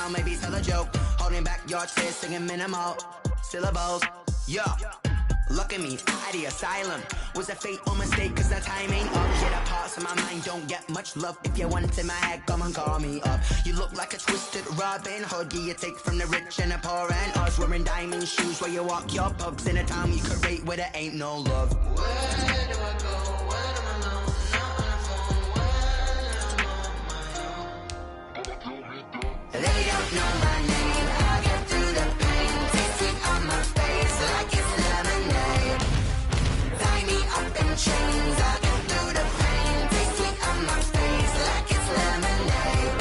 now, maybe tell a joke. Holding back your tears, singing minimal syllables. Yeah. Look at me, at the asylum. Was a fate or mistake, cause the time ain't up. Yet a parts of my mind don't get much love. If you want in my head, come and call me up. You look like a twisted Robin Hood. You take from the rich and the poor and us. Wearing diamond shoes where you walk your pugs. In a town you could rate where there ain't no love. Where do I go? Where am I alone? Not on the phone. Where am I on my own? They don't know my name. I'll get through the pain. Taste it on my face like it's lemonade. Tie me up in chains. I'll get through the pain. Taste it on my face like it's lemonade.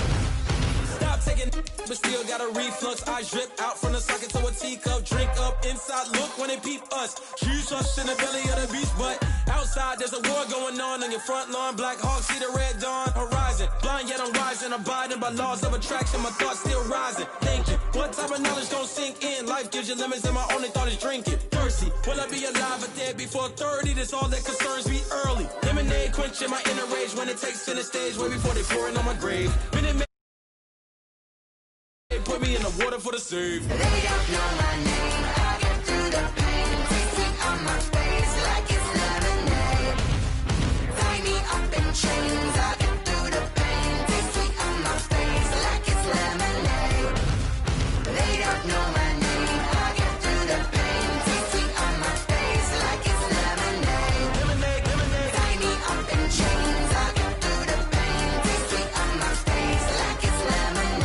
Stop taking, but still got a reflux. I drip out from the socket to a teacup. Drink up inside. Look when they peep us. Shoes us in the belly of the beach, but outside there's a war going on your front lawn. Black Hawk see the red dawn horizon. Blind yet I'm rising, abiding by laws of attraction. My thoughts still rising. Thinking, what type of knowledge don't sink in? Life gives you limits, and my only thought is drinking. Thirsty, will I be alive or dead before 30? That's all that concerns me early. Lemonade quenching my inner rage when it takes center stage. Way before they pour it on my grave. They put me in the water for the save. They don't know my name. I get through the pain. Taste it on my face like it's lemonade. Tie me up in chains. I get through the pain. Taste it on my face like it's lemonade. They don't know my name. I get through the pain. Taste it on my face like it's lemonade. Lemonade, lemonade. Tie me up in chains. I get through the pain. Taste it on my face like it's lemonade.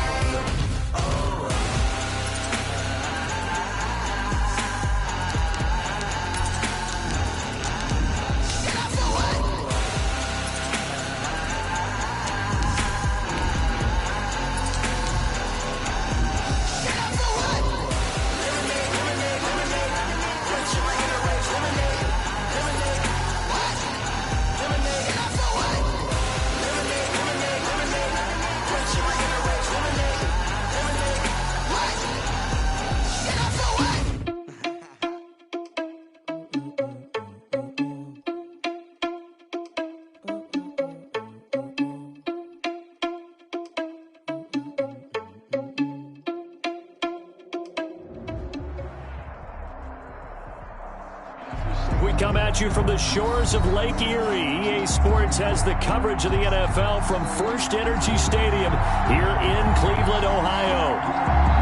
We come at you from the shores of Lake Erie. EA Sports has the coverage of the NFL from First Energy Stadium here in Cleveland, Ohio.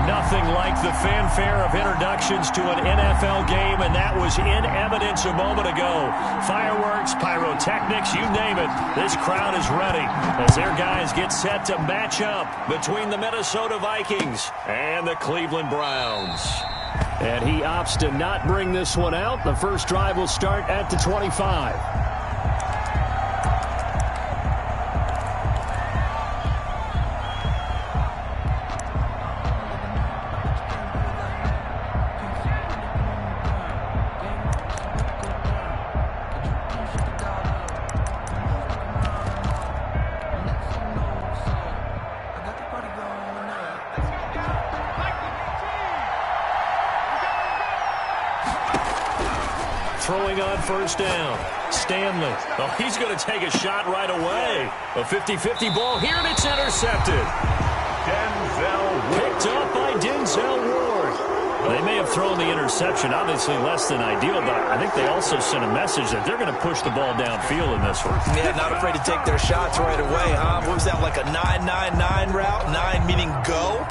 Nothing like the fanfare of introductions to an NFL game, and that was in evidence a moment ago. Fireworks, pyrotechnics, you name it. This crowd is ready as their guys get set to match up between the Minnesota Vikings and the Cleveland Browns. And he opts to not bring this one out. The first drive will start at the 25. Throwing on first down. Stanley. Oh, he's going to take a shot right away. A 50-50 ball here, and it's intercepted. Picked up by Denzel Ward. They may have thrown the interception, obviously less than ideal, but I think they also sent a message that they're going to push the ball downfield in this one. Yeah, not afraid to take their shots right away, huh? What was that, like a 9-9-9 route? 9 meaning go?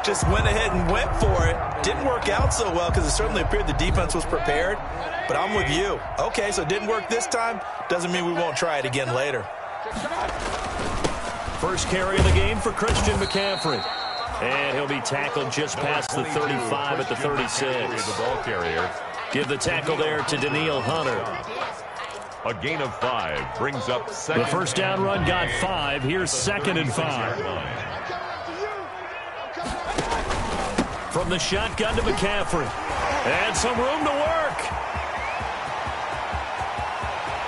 Just went ahead and went for it. Didn't work out so well because it certainly appeared the defense was prepared. But I'm with you. Okay, so it didn't work this time. Doesn't mean we won't try it again later. First carry of the game for Christian McCaffrey. And he'll be tackled just past the 35 at the 36. The ball carrier. Give the tackle there to Daniil Hunter. A gain of 5 brings up second. The first down run got 5. Here's 2nd and 5. From the shotgun to McCaffrey. And some room to work.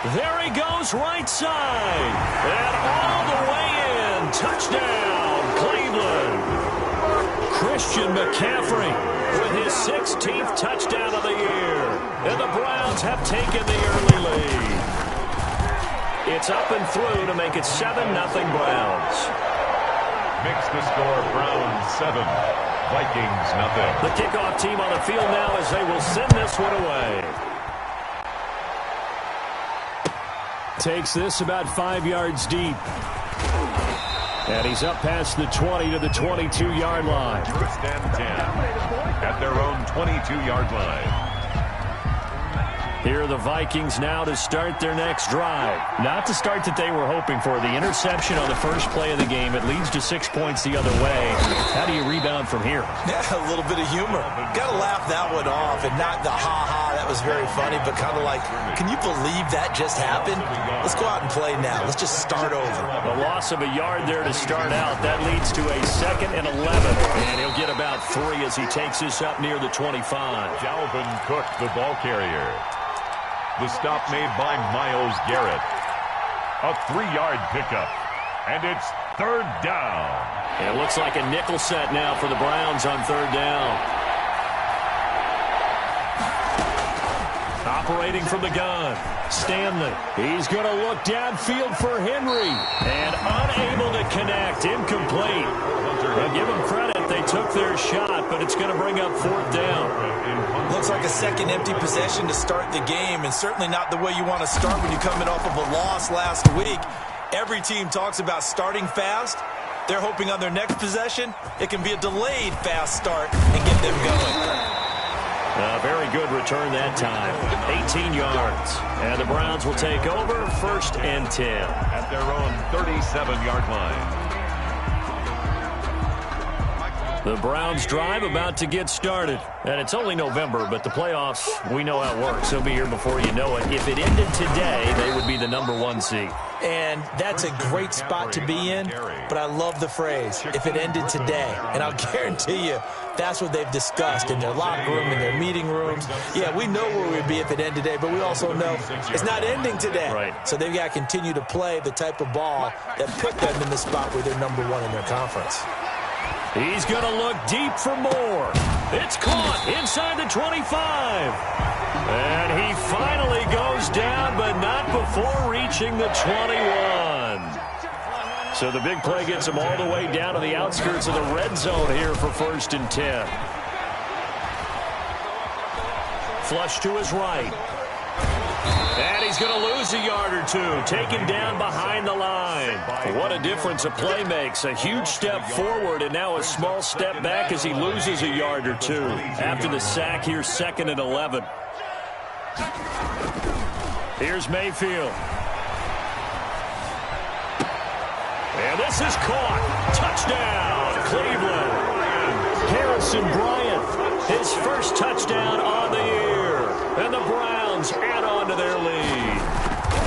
There he goes right side. And all the way in. Touchdown, Cleveland. Christian McCaffrey with his 16th touchdown of the year. And the Browns have taken the early lead. It's up and through to make it 7-0 Browns. makes the score Browns 7, Vikings nothing. The kickoff team on the field now as they will send this one away. Takes this about 5 yards deep. And he's up past the 20 to the 22-yard line. First and 10 at their own 22-yard line. Here are the Vikings now to start their next drive. Not the start that they were hoping for. The interception on the first play of the game. It leads to 6 points the other way. How do you rebound from here? Yeah, a little bit of humor. Got to laugh that one off, and not the ha-ha, that was very funny, but kind of like, can you believe that just happened? Let's go out and play now. Let's just start over. A loss of a yard there to start out. That leads to a 2nd and 11. And he'll get about 3 as he takes this up near the 25. Dalvin Cook, the ball carrier. The stop made by Myles Garrett. A 3-yard pickup. And it's 3rd down. It looks like a nickel set now for the Browns on 3rd down. Operating from the gun. Stanley. He's going to look downfield for Henry. And unable to connect. Incomplete. Well, give them credit. They took their shot, but it's going to bring up 4th down. Looks like a second empty possession to start the game, and certainly not the way you want to start when you're coming off of a loss last week. Every team talks about starting fast. They're hoping on their next possession, it can be a delayed fast start and get them going. A very good return that time. 18 yards. And the Browns will take over 1st and 10. At their own 37-yard line. The Browns drive about to get started. And it's only November, but the playoffs, we know how it works. They'll be here before you know it. If it ended today, they would be the #1 seed. And that's a great spot to be in, but I love the phrase, if it ended today. And I'll guarantee you, that's what they've discussed in their locker room, in their meeting rooms. Yeah, we know where we'd be if it ended today, but we also know it's not ending today. Right. So they've got to continue to play the type of ball that put them in the spot where they're #1 in their conference. He's going to look deep for more. It's caught inside the 25. And he finally goes down, but not before reaching the 21. So the big play gets him all the way down to the outskirts of the red zone here for 1st and 10. Flush to his right. And he's going to lose a yard or 2, taken down behind the line. What a difference a play makes. A huge step forward and now a small step back as he loses a yard or 2. After the sack, here's 2nd and 11. Here's Mayfield. And this is caught. Touchdown, Cleveland. Harrison Bryant, his first touchdown on the year. And the Browns add on to their lead.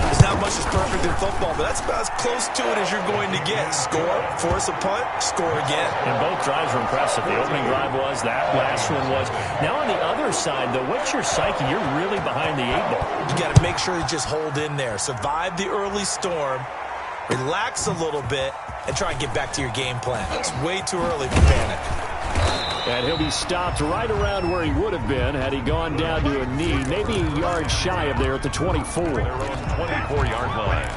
There's not much that's perfect in football, but that's about as close to it as you're going to get. Score, force a punt, score again. And both drives were impressive. The opening drive was, that last one was. Now on the other side, though, what's your psyche? You're really behind the 8 ball. You got to make sure you just hold in there. Survive the early storm, relax a little bit, and try and get back to your game plan. It's way too early for panic. And he'll be stopped right around where he would have been had he gone down to a knee, maybe a yard shy of there at the 24. Their own 24-yard line.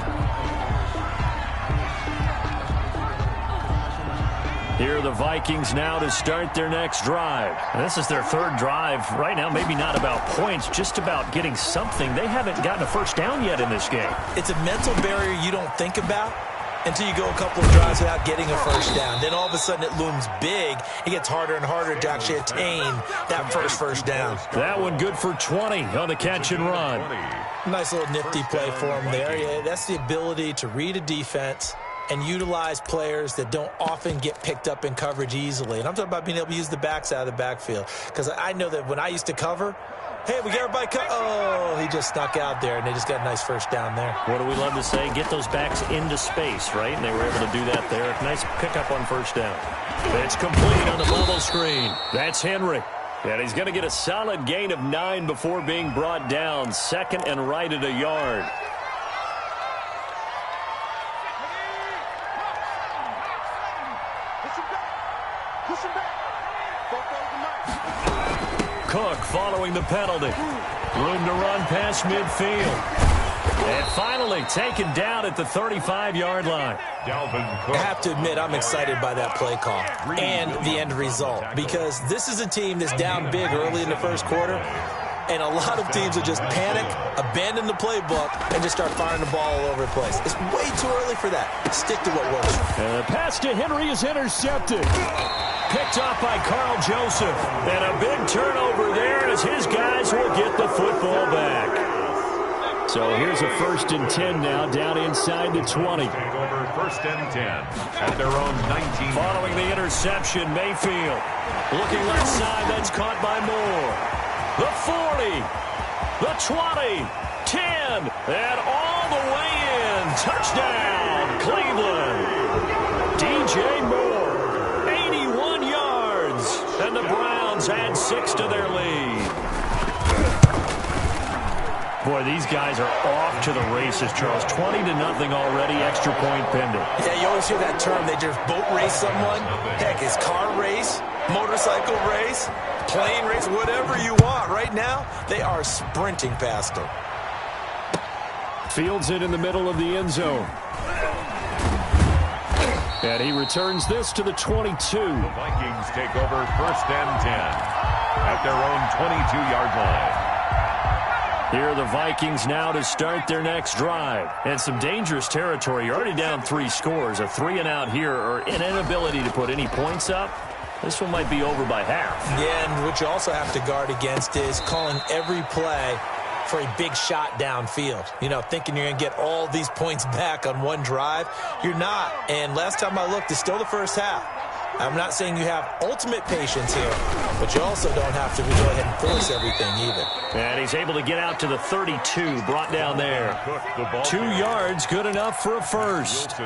Here are the Vikings now to start their next drive. And this is their 3rd drive. Right now, maybe not about points, just about getting something. They haven't gotten a first down yet in this game. It's a mental barrier you don't think about until you go a couple of drives without getting a first down. Then all of a sudden it looms big. It gets harder and harder to actually attain that first down. That one good for 20 on the catch and run. Nice little nifty play for him there. Yeah, that's the ability to read a defense and utilize players that don't often get picked up in coverage easily. And I'm talking about being able to use the backs out of the backfield. Because I know that when I used to cover, hey, we got everybody cut. Oh, he just snuck out there, and they just got a nice first down there. What do we love to say? Get those backs into space, right? And they were able to do that there. Nice pickup on first down. It's complete on the bubble screen. That's Henry. And he's going to get a solid gain of 9 before being brought down. 2nd and right at a yard. Cook following the penalty. Room to run past midfield. And finally taken down at the 35-yard line. I have to admit, I'm excited by that play call and the end result, because this is a team that's down big early in the first quarter, and a lot of teams will just panic, abandon the playbook, and just start firing the ball all over the place. It's way too early for that. Stick to what works. And the pass to Henry is intercepted. Picked off by Carl Joseph. And a big turnover there as his guys will get the football back. So here's a 1st and 10 now, down inside the 20. Take over 1st and 10 at their own 19. Following the interception, Mayfield looking left side. That's caught by Moore. The 40, the 20, 10, and all the way in. Touchdown, Cleveland. DJ Moore, 81 yards, and the Browns add 6 to their lead. Boy, these guys are off to the races, Charles. 20-0 already, extra point pending. Yeah, you always hear that term. They just boat race someone. Heck, it's car race, motorcycle race, plane race, whatever you want. Right now, they are sprinting past them. Fields it in the middle of the end zone. And he returns this to the 22. The Vikings take over 1st and 10 at their own 22-yard line. Here are the Vikings now to start their next drive. And some dangerous territory. You're already down 3 scores. A 3-and-out here, or an inability to put any points up. This one might be over by half. Yeah, and what you also have to guard against is calling every play for a big shot downfield. You know, thinking you're going to get all these points back on one drive. You're not. And last time I looked, it's still the first half. I'm not saying you have ultimate patience here, but you also don't have to go ahead and force everything either. And he's able to get out to the 32, brought down there. 2 yards, good enough for a first.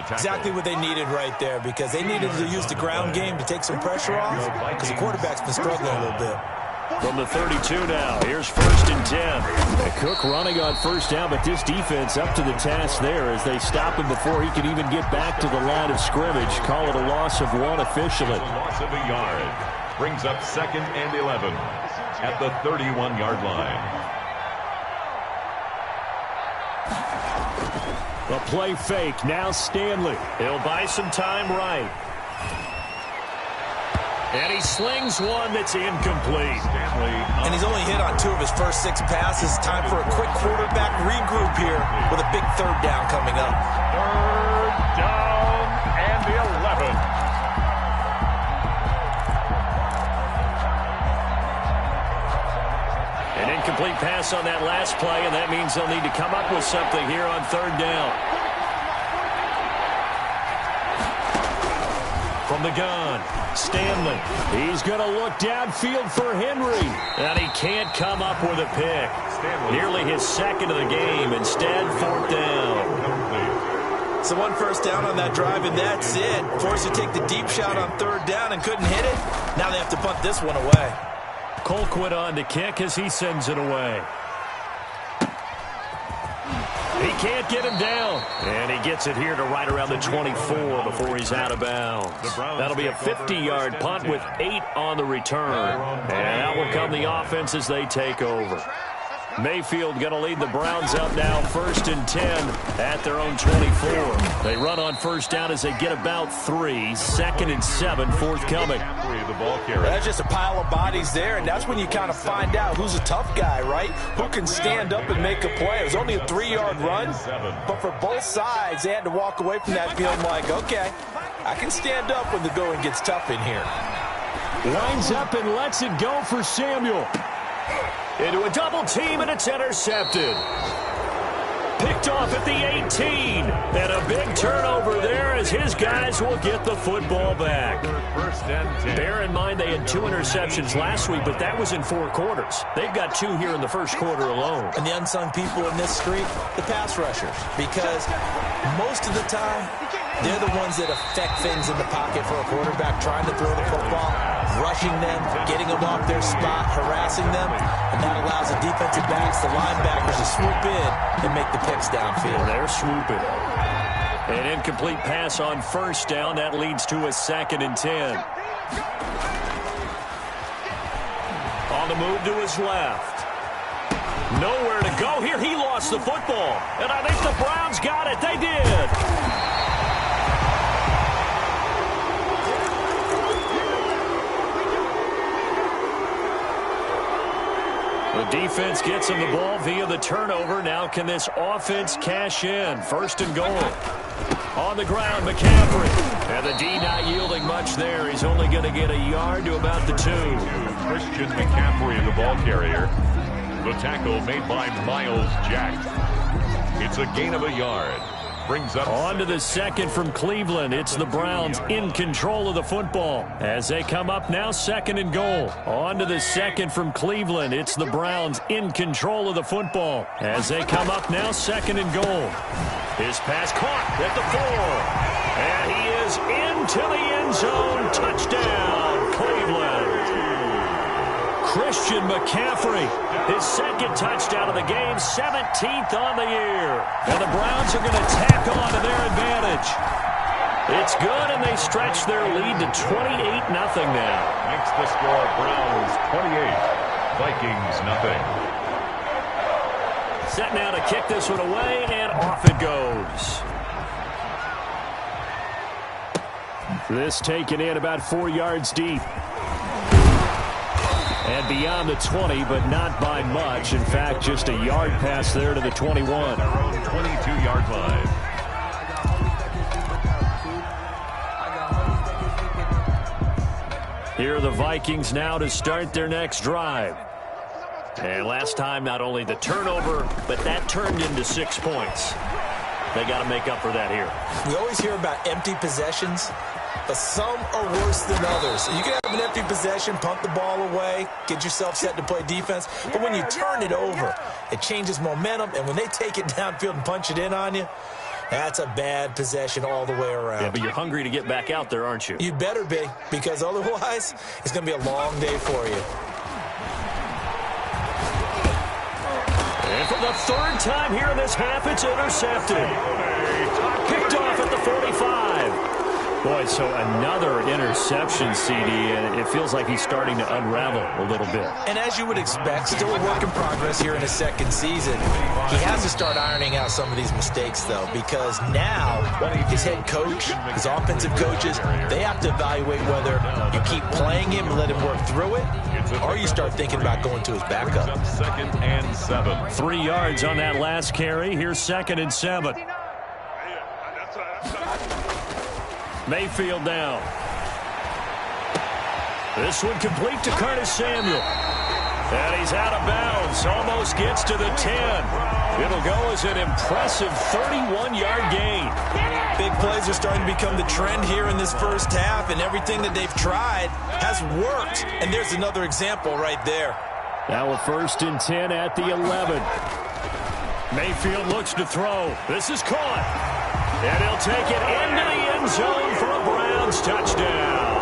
Exactly what they needed right there, because they needed to use the ground game to take some pressure off, because the quarterback's been struggling a little bit. From the 32 now, here's 1st and 10. And Cook running on 1st down, but this defense up to the task there as they stop him before he can even get back to the line of scrimmage. Call it a loss of 1 officially. A loss of a yard. Brings up 2nd and 11 at the 31-yard line. A play fake, now Stanley. He'll buy some time right. And he slings one that's incomplete. And he's only hit on 2 of his first 6 passes. Time for a quick quarterback regroup here with a big 3rd down coming up. 3rd down and 11. An incomplete pass on that last play, and that means they'll need to come up with something here on 3rd down. From the gun, Stanley. He's going to look downfield for Henry. And he can't come up with a pick. Nearly his 2nd of the game. Instead, 4th down. So 1 first down on that drive, and that's it. Forced to take the deep shot on 3rd down and couldn't hit it. Now they have to punt this one away. Colquitt on to kick as he sends it away. He can't get him down. And he gets it here to right around the 24 before he's out of bounds. That'll be a 50-yard punt with 8 on the return. And out will come the offense as they take over. Mayfield going to lead the Browns up now 1st and 10 at their own 24. They run on 1st down as they get about 3. 2nd and 7 forthcoming. That's just a pile of bodies there, and that's when you kind of find out who's a tough guy, right? Who can stand up and make a play. It was only a 3-yard run, but for both sides, they had to walk away from that feeling like, okay, I can stand up when the going gets tough in here. Lines up and lets it go for Samuel. Into a double team, and it's intercepted. Picked off at the 18. And a big turnover there as his guys will get the football back. Bear in mind they had 2 interceptions last week, but that was in 4 quarters. They've got 2 here in the first quarter alone. And the unsung people in this street, the pass rushers. Because most of the time, they're the ones that affect things in the pocket for a quarterback, trying to throw the football, rushing them, getting them off their spot, harassing them, and that allows the defensive backs, the linebackers, to swoop in and make the picks downfield. They're swooping. An incomplete pass on 1st down. That leads to a 2nd and 10. On the move to his left. Nowhere to go here. He lost the football. And I think the Browns got it. They did. The defense gets him the ball via the turnover. Now can this offense cash in? First and goal. On the ground, McCaffrey. And the D not yielding much there. He's only going to get a yard to about the 2. Christian McCaffrey, the ball carrier. The tackle made by Miles Jack. It's a gain of a yard. Brings up on to the second from Cleveland. It's the Browns in control of the football as they come up now, second and goal. On to the second from Cleveland. It's the Browns in control of the football as they come up now, second and goal. His pass caught at the 4. And he is into the end zone. Touchdown, Cleveland. Christian McCaffrey, his second touchdown of the game, 17th on the year. And the Browns are going to tack on to their advantage. It's good, and they stretch their lead to 28-0 now. Makes the score Browns 28, Vikings nothing. Set now to kick this one away, and off it goes. This taken in about 4 yards deep. And beyond the 20, but not by much. In fact, just a yard pass there to the 21. Their own 22-yard line. Here are the Vikings now to start their next drive. And last time, not only the turnover, but that turned into 6 points. They got to make up for that here. We always hear about empty possessions, but some are worse than others. You can have an empty possession, punt the ball away, get yourself set to play defense, but when you turn it over, it changes momentum, and when they take it downfield and punch it in on you, that's a bad possession all the way around. Yeah, but you're hungry to get back out there, aren't you? You better be, because otherwise, it's going to be a long day for you. And for the third time here in this half, it's intercepted. Picked off at the 45. Boy, so another interception, CD, and it feels like he's starting to unravel a little bit. And as you would expect, still a work in progress here in his second season. He has to start ironing out some of these mistakes, though, because now his head coach, his offensive coaches, they have to evaluate whether you keep playing him and let him work through it, or you start thinking about going to his backup. Second and 7. 3 yards on that last carry. Here's second and 7. Mayfield down. This one complete to Curtis Samuel. And he's out of bounds. Almost gets to the 10. It'll go as an impressive 31-yard gain. Big plays are starting to become the trend here in this first half, and everything that they've tried has worked. And there's another example right there. Now a first and 10 at the 11. Mayfield looks to throw. This is caught. And he'll take it into the end zone for a Browns touchdown.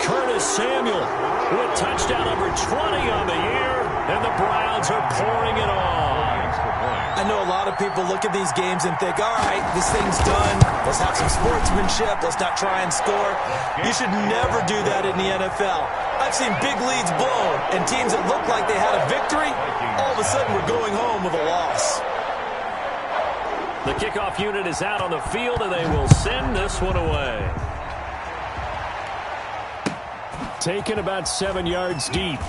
Curtis Samuel with touchdown number 20 on the year, and the Browns are pouring it on. I know a lot of people look at these games and think, all right, this thing's done. Let's have some sportsmanship. Let's not try and score. You should never do that in the NFL. I've seen big leads blown, and teams that looked like they had a victory, all of a sudden we're going home with a loss. The kickoff unit is out on the field, and they will send this one away. Taken about 7 yards deep.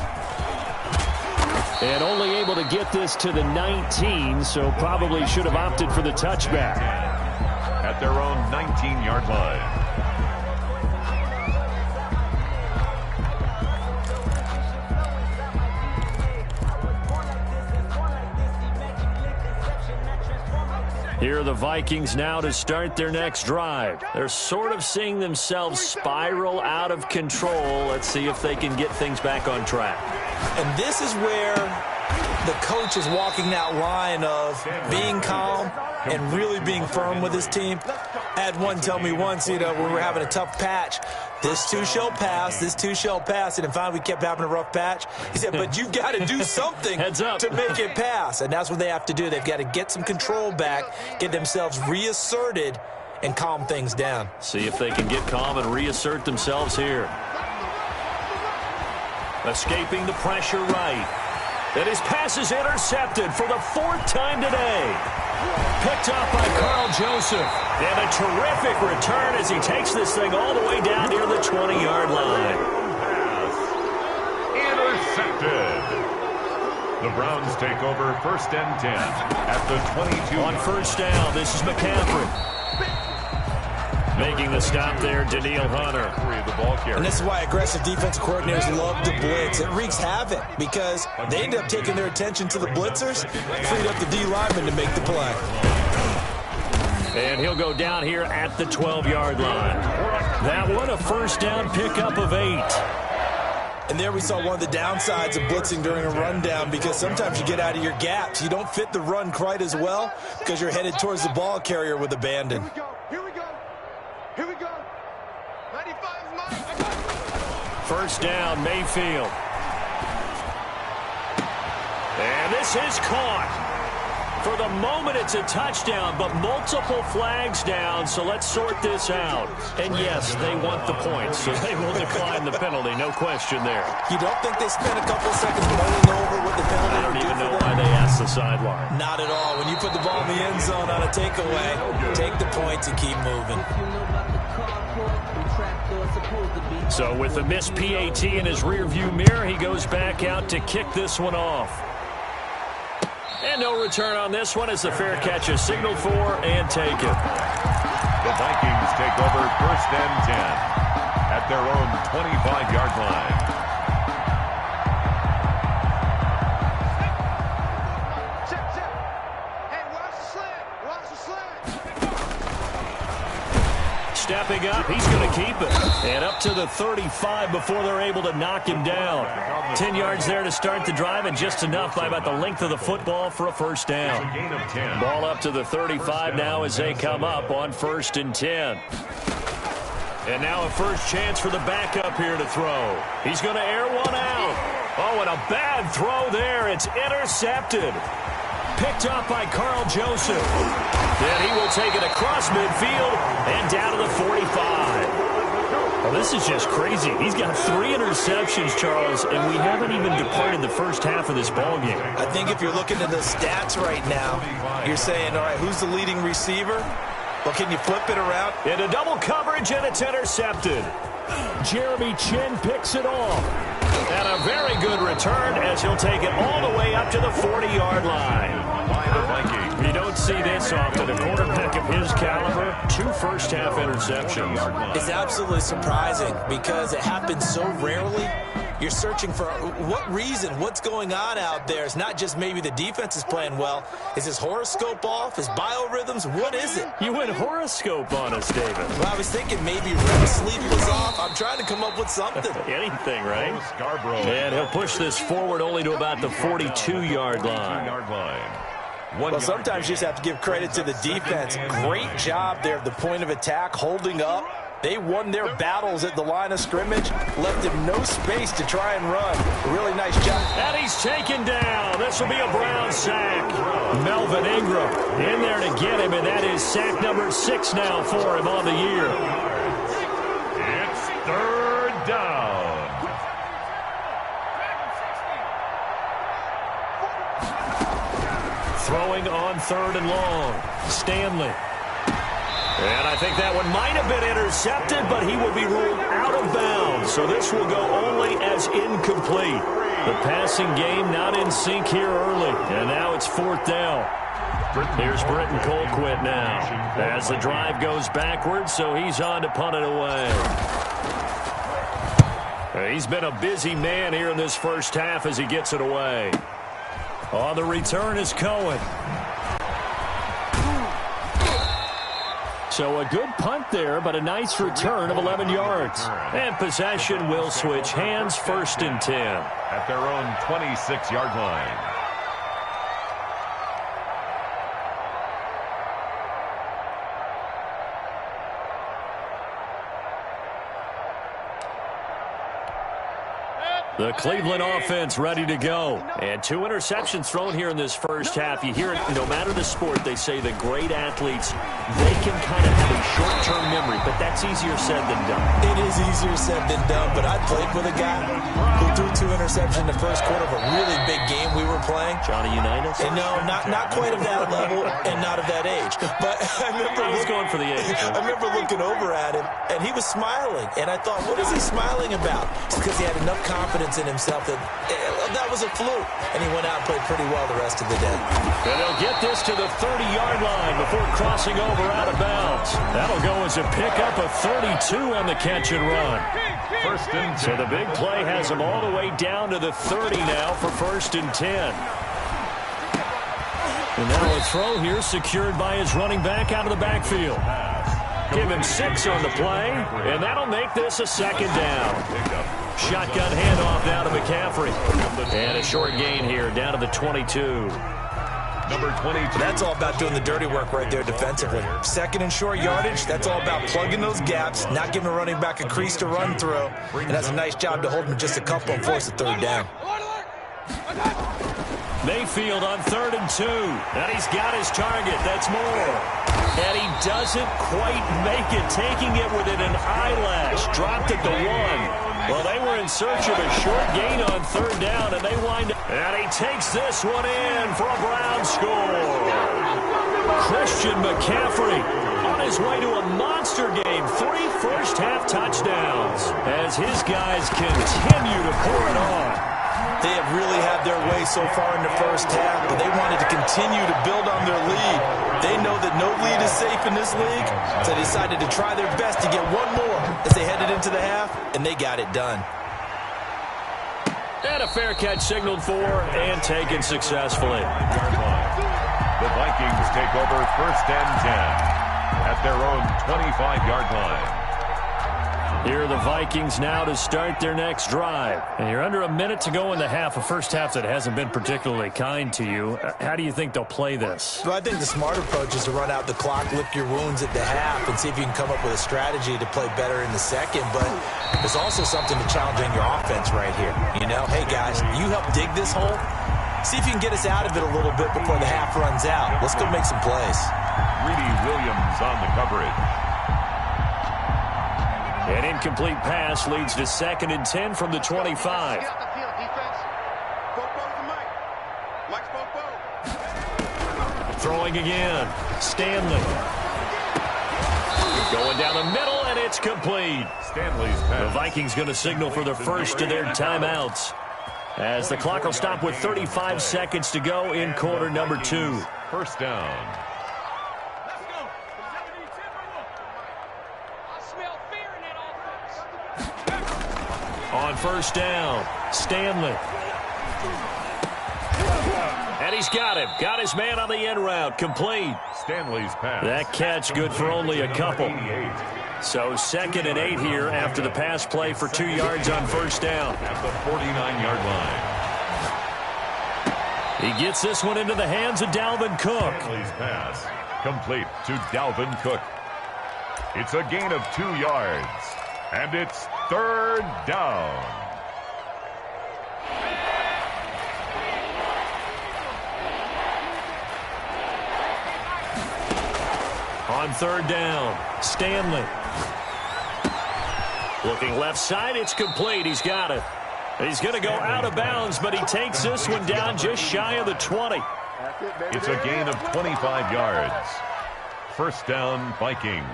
And only able to get this to the 19, so probably should have opted for the touchback. At their own 19-yard line. Here are the Vikings now to start their next drive. They're sort of seeing themselves spiral out of control. Let's see if they can get things back on track. And this is where the coach is walking that line of being calm and really being firm with his team. I had one tell me once, when we were having a tough patch, this too shall pass, this too shall pass. And finally we kept having a rough patch. He said, but you've got to do something to make it pass. And that's what they have to do. They've got to get some control back, get themselves reasserted, and calm things down. See if they can get calm and reassert themselves here. Escaping the pressure right. And his pass is intercepted for the 4th time today. Picked off by Carl Joseph. And a terrific return as he takes this thing all the way down near the 20-yard line. Intercepted. The Browns take over 1st and 10 at the 22. On 1st down, this is McCaffrey. Making the stop there, Daniil Hunter. And this is why aggressive defense coordinators love to blitz. It wreaks havoc because they end up taking their attention to the blitzers, freed up the D lineman to make the play. And he'll go down here at the 12-yard line. That one, a 1st down pickup of 8. And there we saw one of the downsides of blitzing during a rundown because sometimes you get out of your gaps. You don't fit the run quite as well because you're headed towards the ball carrier with abandon. Here we go. 95 Mike. 1st down, Mayfield. And this is caught. For the moment, it's a touchdown, but multiple flags down, so let's sort this out. And yes, they want the points, so they will decline the penalty, no question there. You don't think they spent a couple seconds mulling over what the penalty I don't would do even know for them? why they asked the sideline. Not at all. When you put the ball in the end zone on a takeaway, take the points and keep moving. So with the missed PAT in his rearview mirror, he goes back out to kick this one off. And no return on this one as the fair catch is signaled for and taken. The Vikings take over 1st and 10 at their own 25-yard line. Stepping up, he's going to keep it. And up to the 35 before they're able to knock him down. 10 yards there to start the drive, and just enough by about the length of the football for a 1st down. Gain of 10. Ball up to the 35 now as they come up on 1st and 10. And now a first chance for the backup here to throw. He's going to air one out. Oh, and a bad throw there. It's intercepted. Picked off by Carl Joseph. Then he will take it across midfield and down to the 45. Well, this is just crazy. He's got 3 interceptions, Charles, and we haven't even departed the first half of this ballgame. I think if you're looking at the stats right now, you're saying, all right, who's the leading receiver? Well, can you flip it around? Into double coverage, and it's intercepted. Jeremy Chin picks it off. And a very good return as he'll take it all the way up to the 40-yard line. By the Vikings. You don't see this often. A quarterback of his caliber, 2 first-half interceptions. It's absolutely surprising because it happens so rarely. You're searching for what reason, what's going on out there. It's not just maybe the defense is playing well. Is his horoscope off? His biorhythms? What is it? You went horoscope on us, David. Well, I was thinking maybe REM sleep was off. I'm trying to come up with something. Anything, right? Scarborough. And he'll push this forward only to about the 42-yard line. Well, sometimes you just have to give credit to the defense. Great job there at the point of attack, holding up. They won their battles at the line of scrimmage, left him no space to try and run. Really nice job. And he's taken down. This will be a Brown sack. Melvin Ingram in there to get him, and that is sack number 6 now for him on the year. It's 3rd down. Throwing on 3rd and long. Stanley. And I think that one might have been intercepted, but he will be ruled out of bounds. So this will go only as incomplete. The passing game not in sync here early. And now it's 4th down. Here's Britton Colquitt now. As the drive goes backwards, so he's on to punt it away. He's been a busy man here in this first half as he gets it away. On the return is Cohen. So a good punt there, but a nice return of 11 yards. And possession will switch hands, 1st and 10. At their own 26-yard line. The Cleveland offense ready to go. And 2 interceptions thrown here in this first half. You hear it no matter the sport, they say the great athletes they can kind of have a short-term memory, but that's easier said than done. It is easier said than done, but I played with a guy who threw 2 interceptions in the first quarter of a really big game we were playing. Johnny Unitas? And no, not quite of that level and not of that age. But I remember He's going for the age. I remember looking over at him, and he was smiling. And I thought, what is he smiling about? It's because he had enough confidence in himself that that was a fluke. And he went out and played pretty well the rest of the day. And they'll get this to the 30-yard line before crossing over out of bounds. That'll go as a pickup of 32 on the catch and run. First and 10. So the big play has them all the way down to the 30 now for first and 10. And now a throw here secured by his running back out of the backfield. Give him 6 on the play, and that'll make this a second down. Shotgun handoff now to McCaffrey. And a short gain here down to the 22. Number 22. That's all about doing the dirty work right there defensively. Second and short yardage, that's all about plugging those gaps, not giving a running back a crease to run through. And that's a nice job to hold him just a couple and force a third down. Mayfield on 3rd and 2. And he's got his target. That's Moore. And he doesn't quite make it, taking it within an eyelash. Dropped at the 1. Well, they were in search of a short gain on 3rd down, and they wind up. And he takes this one in for a Brown score. Christian McCaffrey on his way to a monster game. 3 first-half touchdowns as his guys continue to pour it on. They have really had their way so far in the first half, but they wanted to continue to build on their lead. They know that no lead is safe in this league, so they decided to try their best to get one more as they headed into the half, and they got it done. And a fair catch signaled for and taken successfully. The Vikings take over first and 10 at their own 25-yard line. Here are the Vikings now to start their next drive. And you're under a minute to go in the half, a first half that hasn't been particularly kind to you. How do you think they'll play this? Well, I think the smart approach is to run out the clock, lick your wounds at the half, and see if you can come up with a strategy to play better in the second. But there's also something to challenging your offense right here. You know, hey, guys, you help dig this hole. See if you can get us out of it a little bit before the half runs out. Let's go make some plays. Greedy Williams on the coverage. An incomplete pass leads to 2nd and 10 from the 25. Throwing again. Stanley. Going down the middle, and it's complete. Stanley's pass. The Vikings going to signal for the first of their timeouts, as the clock will stop with 35 seconds to go in quarter number 2. First down. On first down, Stanley. And he's got him. Got his man on the end route. Complete. Stanley's pass. That catch good for only a couple. So 2nd and 8 here after the pass play for 2 yards on first down. At the 49-yard line. He gets this one into the hands of Dalvin Cook. Stanley's pass complete to Dalvin Cook. It's a gain of 2 yards. And it's 3rd down. On 3rd down, Stanley. Looking left side, it's complete. He's got it. He's going to go out of bounds, but he takes this one down just shy of the 20. It's a gain of 25 yards. First down, Vikings.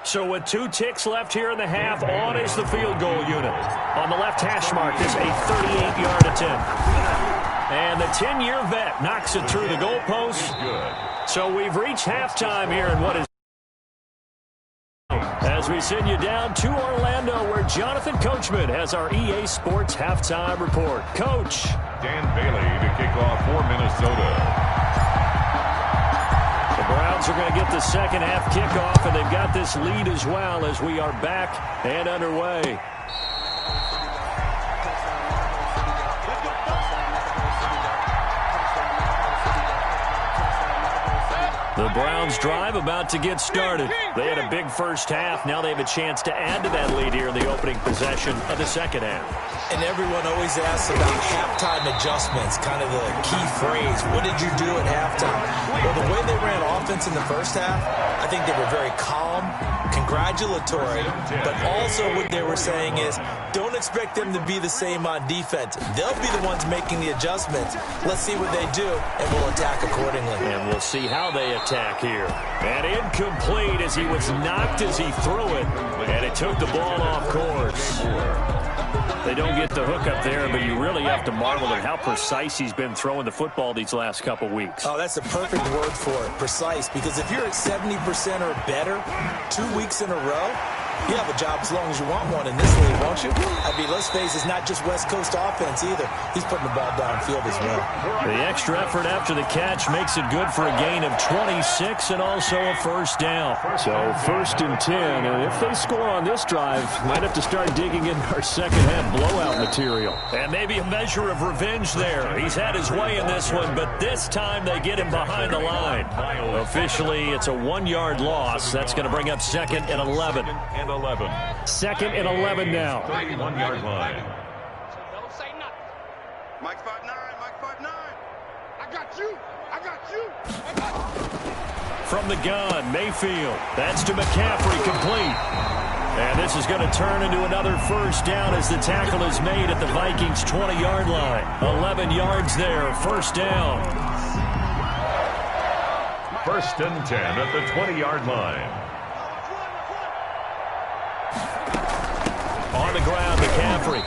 So with 2 ticks left here in the half, on is the field goal unit. On the left hash mark is a 38-yard attempt. And the 10-year vet knocks it through the goalpost. Good. So we've reached halftime here in what is... As we send you down to Orlando, where Jonathan Coachman has our EA Sports halftime report. Coach. Dan Bailey to kick off for Minnesota. The Browns are going to get the second half kickoff, and they've got this lead as well as we are back and underway. The Browns drive about to get started. They had a big first half. Now they have a chance to add to that lead here in the opening possession of the second half. And everyone always asks about halftime adjustments, kind of the key phrase. What did you do at halftime? Well, the way they ran offense in the first half, I think they were very calm, congratulatory, but also what they were saying is don't expect them to be the same on defense. They'll be the ones making the adjustments. Let's see what they do, and we'll attack accordingly. And we'll see how they attack here. And incomplete as he was knocked as he threw it, and it took the ball off course. They don't get the hook up there, but you really have to marvel at how precise he's been throwing the football these last couple weeks. Oh, that's a perfect word for it, precise, because if you're at 70% or better 2 weeks in a row, you have a job as long as you want one in this league, won't you? I mean, let's face it, it's not just West Coast offense either. He's putting the ball downfield as well. The extra effort after the catch makes it good for a gain of 26 and also a first down. So 1st and 10, and if they score on this drive, might have to start digging into our second half blowout material. And maybe a measure of revenge there. He's had his way in this one, but this time they get him behind the line. Officially, it's a 1-yard loss. That's going to bring up 2nd and 11. 2nd and 11 now. 31-yard line. Don't say nothing. Mike 5'9", Mike 5'9". I got you. I got you. I got you. From the gun, Mayfield. That's to McCaffrey, complete. And this is going to turn into another first down as the tackle is made at the Vikings' 20-yard line. 11 yards there, first down. 1st and 10 at the 20-yard line. On the ground, McCaffrey.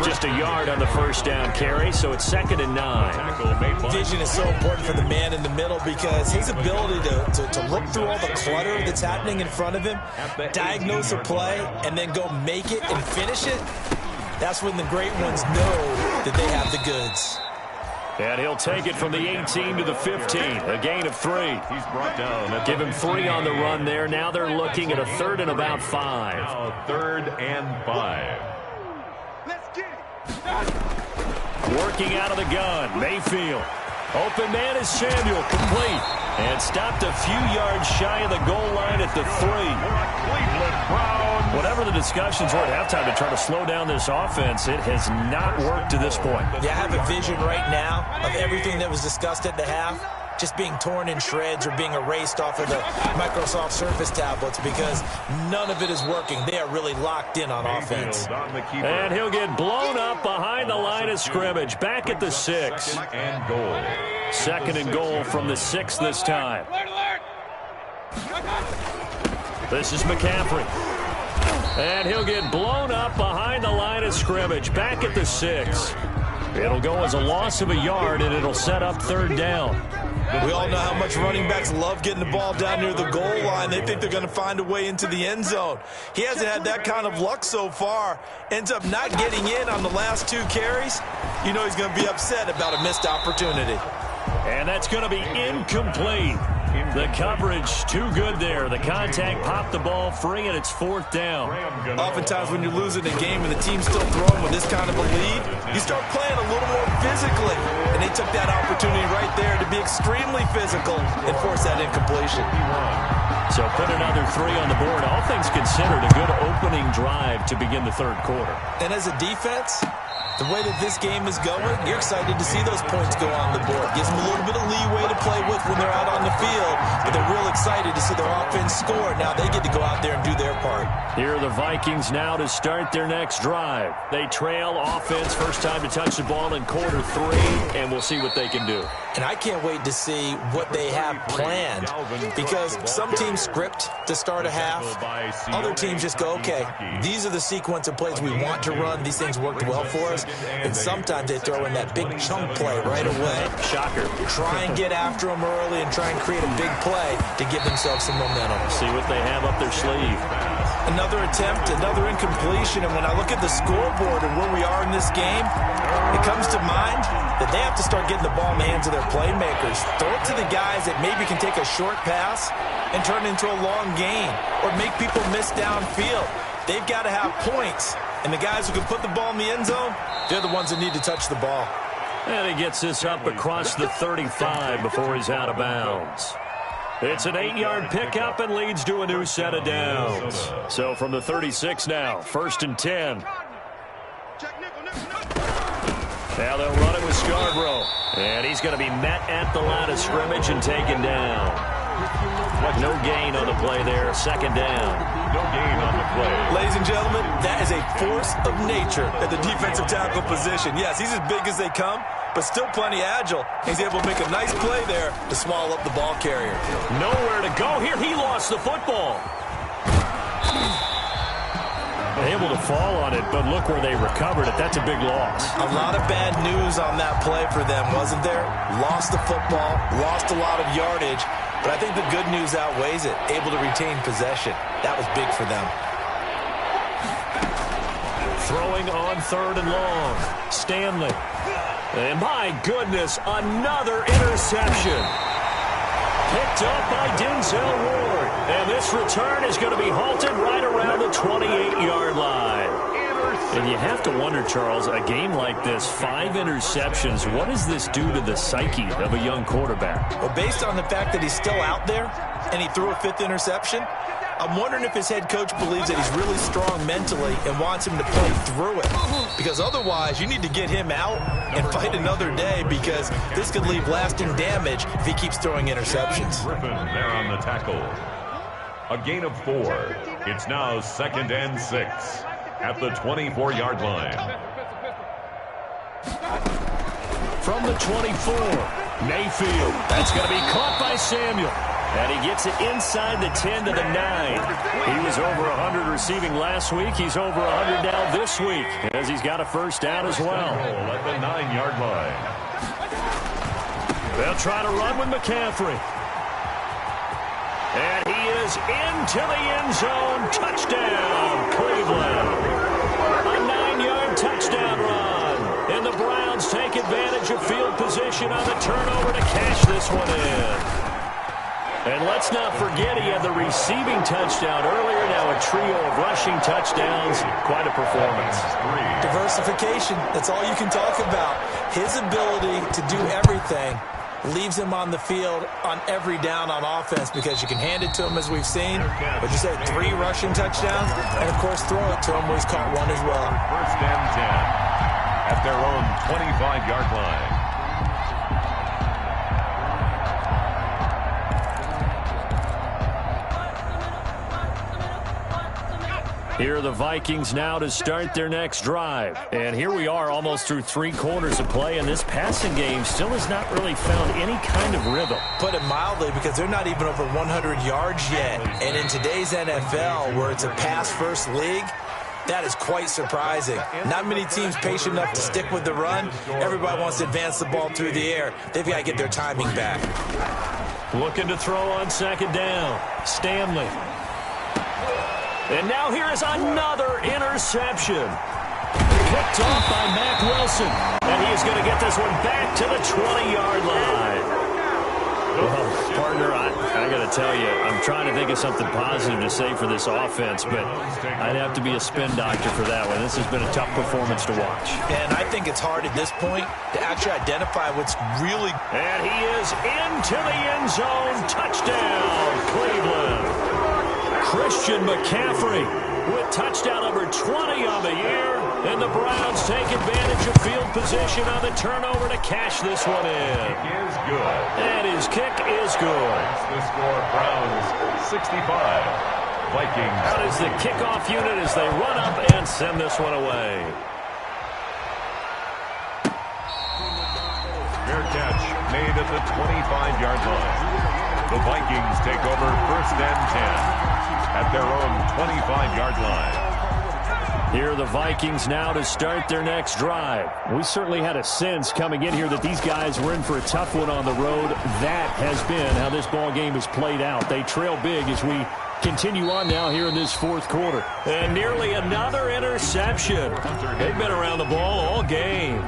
Just a yard on the first down carry, so it's 2nd and 9. Vision is so important for the man in the middle because his ability to look through all the clutter that's happening in front of him, diagnose a play, and then go make it and finish it, that's when the great ones know that they have the goods. And he'll take it from the 18 to the 15, a gain of 3. He's brought down. Give him 3 on the run there. Now they're looking at a 3rd and about 5. Now 3rd and 5. Let's get it. Working out of the gun, Mayfield. Open man is Samuel, complete. And stopped a few yards shy of the goal line at the 3. Cleveland Browns. Whatever the discussions were at halftime to try to slow down this offense, it has not worked to this point. Yeah, I have a vision right now of everything that was discussed at the half just being torn in shreds or being erased off of the Microsoft Surface tablets because none of it is working. They are really locked in on offense. And he'll get blown up behind the line of scrimmage. Back at the 6. 2nd and goal. 2nd and goal from the 6 this time. This is McCaffrey. And he'll get blown up behind the line of scrimmage. Back at the 6. It'll go as a loss of a yard, and it'll set up 3rd down. We all know how much running backs love getting the ball down near the goal line. They think they're going to find a way into the end zone. He hasn't had that kind of luck so far. Ends up not getting in on the last 2 carries. You know he's going to be upset about a missed opportunity. And that's going to be incomplete. The coverage too good there. The contact popped the ball free, and it's 4th down. Oftentimes when you're losing a game and the team's still throwing with this kind of a lead, you start playing a little more physically. And they took that opportunity right there to be extremely physical and force that incompletion. So put another 3 on the board. All things considered, a good opening drive to begin the 3rd quarter. And as a defense, the way that this game is going, you're excited to see those points go on the board. Gives them a little bit of leeway to play with when they're out on the field, but they're real excited to see their offense score. Now they get to go out there and do their part. Here are the Vikings now to start their next drive. They trail offense, first time to touch the ball in quarter 3, and we'll see what they can do. And I can't wait to see what they have planned because some teams script to start a half. Other teams just go, okay, these are the sequence of plays we want to run. These things worked well for us. And sometimes they throw in that big chunk play right away. Shocker. Try and get after them early and try and create a big play to give themselves some momentum. See what they have up their sleeve. Another attempt, another incompletion. And when I look at the scoreboard and where we are in this game, it comes to mind that they have to start getting the ball in the hands of their playmakers. Throw it to the guys that maybe can take a short pass and turn it into a long gain or make people miss downfield. They've got to have points. And the guys who can put the ball in the end zone, they're the ones that need to touch the ball. And he gets this up across the 35 before he's out of bounds. It's an 8-yard pickup and leads to a new set of downs. So from the 36 now, 1st and 10. Now they'll run it with Scarborough. And he's going to be met at the line of scrimmage and taken down. No gain on the play there. 2nd down. No gain on the play. Ladies and gentlemen, that is a force of nature at the defensive tackle position. Yes, he's as big as they come, but still plenty agile. He's able to make a nice play there to swallow up the ball carrier. Nowhere to go here. He lost the football. Able to fall on it, but look where they recovered it. That's a big loss. A lot of bad news on that play for them, wasn't there? Lost the football, lost a lot of yardage, but I think the good news outweighs it. Able to retain possession. That was big for them. Throwing on 3rd and long. Stanley. And my goodness, another interception. Picked up by Denzel Ward. And this return is going to be halted right around the 28-yard line. And you have to wonder, Charles, a game like this, 5 interceptions, what does this do to the psyche of a young quarterback? Well, based on the fact that he's still out there and he threw a 5th interception, I'm wondering if his head coach believes that he's really strong mentally and wants him to play through it. Because otherwise, you need to get him out and fight another day, because this could leave lasting damage if he keeps throwing interceptions. Griffin there on the tackle. A gain of 4. It's now 2nd and 6 at the 24-yard line. From the 24, Mayfield. That's going to be caught by Samuel. And he gets it inside the 10 to the 9. He was over 100 receiving last week. He's over 100 now this week, as he's got a 1st down as well. At the 9-yard line. They'll try to run with McCaffrey. And he is into the end zone. Touchdown, Cleveland. A 9-yard touchdown run. And the Browns take advantage of field position on the turnover to cash this one in. And let's not forget he had the receiving touchdown earlier. Now a trio of rushing touchdowns. Quite a performance. Diversification. That's all you can talk about. His ability to do everything leaves him on the field on every down on offense, because you can hand it to him, as we've seen. But you said 3 rushing touchdowns, and of course throw it to him where he's caught one as well. 1st and 10 at their own 25-yard line. Here are the Vikings now to start their next drive. And here we are almost through 3 quarters of play, and this passing game still has not really found any kind of rhythm. Put it mildly, because they're not even over 100 yards yet. And in today's NFL, where it's a pass-first league, that is quite surprising. Not many teams patient enough to stick with the run. Everybody wants to advance the ball through the air. They've got to get their timing back. Looking to throw on 2nd down. Stanley. And now here is another interception. Picked off by Mack Wilson. And he is going to get this one back to the 20-yard line. Well, partner, I got to tell you, I'm trying to think of something positive to say for this offense, but I'd have to be a spin doctor for that one. This has been a tough performance to watch. And I think it's hard at this point to actually identify what's really... And he is into the end zone. Touchdown, Cleveland. Christian McCaffrey with touchdown number 20 on the year. And the Browns take advantage of field position on the turnover to cash this one in. Kick is good. And his kick is good. The score, Browns 65. Vikings. Out is the kickoff unit as they run up and send this one away. Fair catch made at the 25-yard line. The Vikings take over 1st and 10 at their own 25-yard line. Here are the Vikings now to start their next drive. We certainly had a sense coming in here that these guys were in for a tough one on the road. That has been how this ball game has played out. They trail big as we continue on now here in this 4th quarter. And nearly another interception. They've been around the ball all game.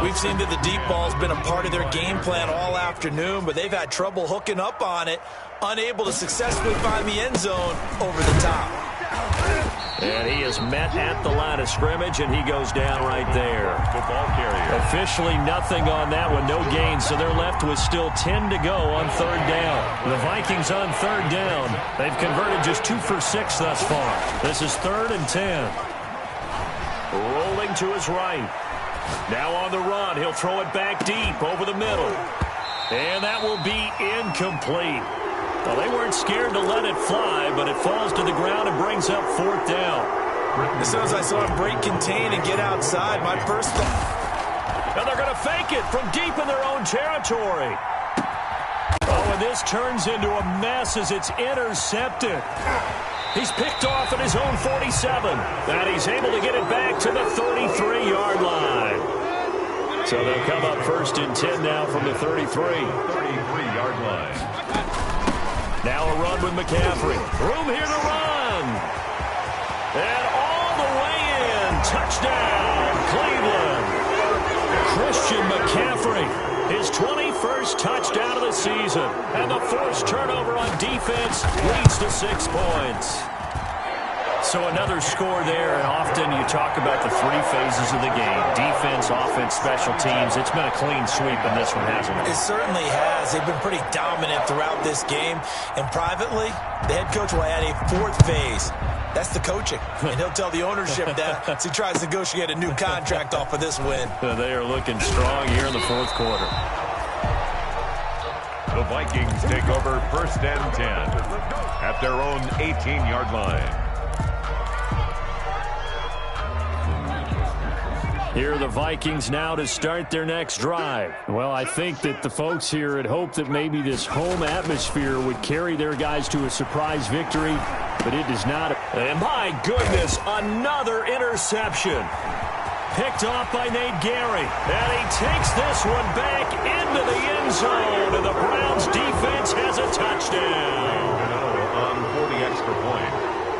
We've seen that the deep ball's been a part of their game plan all afternoon, but they've had trouble hooking up on it, unable to successfully find the end zone over the top. And he is met at the line of scrimmage, and he goes down right there. The ball carrier. Officially nothing on that one, no gain, so they're left with still 10 to go on third down. The Vikings on third down. They've converted just 2 for 6 thus far. This is 3rd and 10. Rolling to his right. Now on the run, he'll throw it back deep over the middle. And that will be incomplete. Well, they weren't scared to let it fly, but it falls to the ground and brings up 4th down. As soon as I saw him break contain and get outside, my first thought. Now they're going to fake it from deep in their own territory. Oh, and this turns into a mess as it's intercepted. He's picked off at his own 47, and he's able to get it back to the 33-yard line. So they'll come up 1st and 10 now from the 33. 33-yard line. Now a run with McCaffrey. Room here to run. And all the way in. Touchdown, Cleveland. Christian McCaffrey, his 21st touchdown of the season. And the forced turnover on defense leads to 6 points. So another score there, and often you talk about the 3 phases of the game. Defense, offense, special teams. It's been a clean sweep in this one, hasn't it? It certainly has. They've been pretty dominant throughout this game. And privately, the head coach will add a 4th phase. That's the coaching. And he'll tell the ownership that as he tries to negotiate a new contract off of this win. They are looking strong here in the 4th quarter. The Vikings take over 1st and 10 at their own 18-yard line. Here are the Vikings now to start their next drive. Well, I think that the folks here had hoped that maybe this home atmosphere would carry their guys to a surprise victory, but it does not. And my goodness, another interception. Picked off by Nate Gary. And he takes this one back into the end zone, and the Browns defense has a touchdown. On 40 extra point.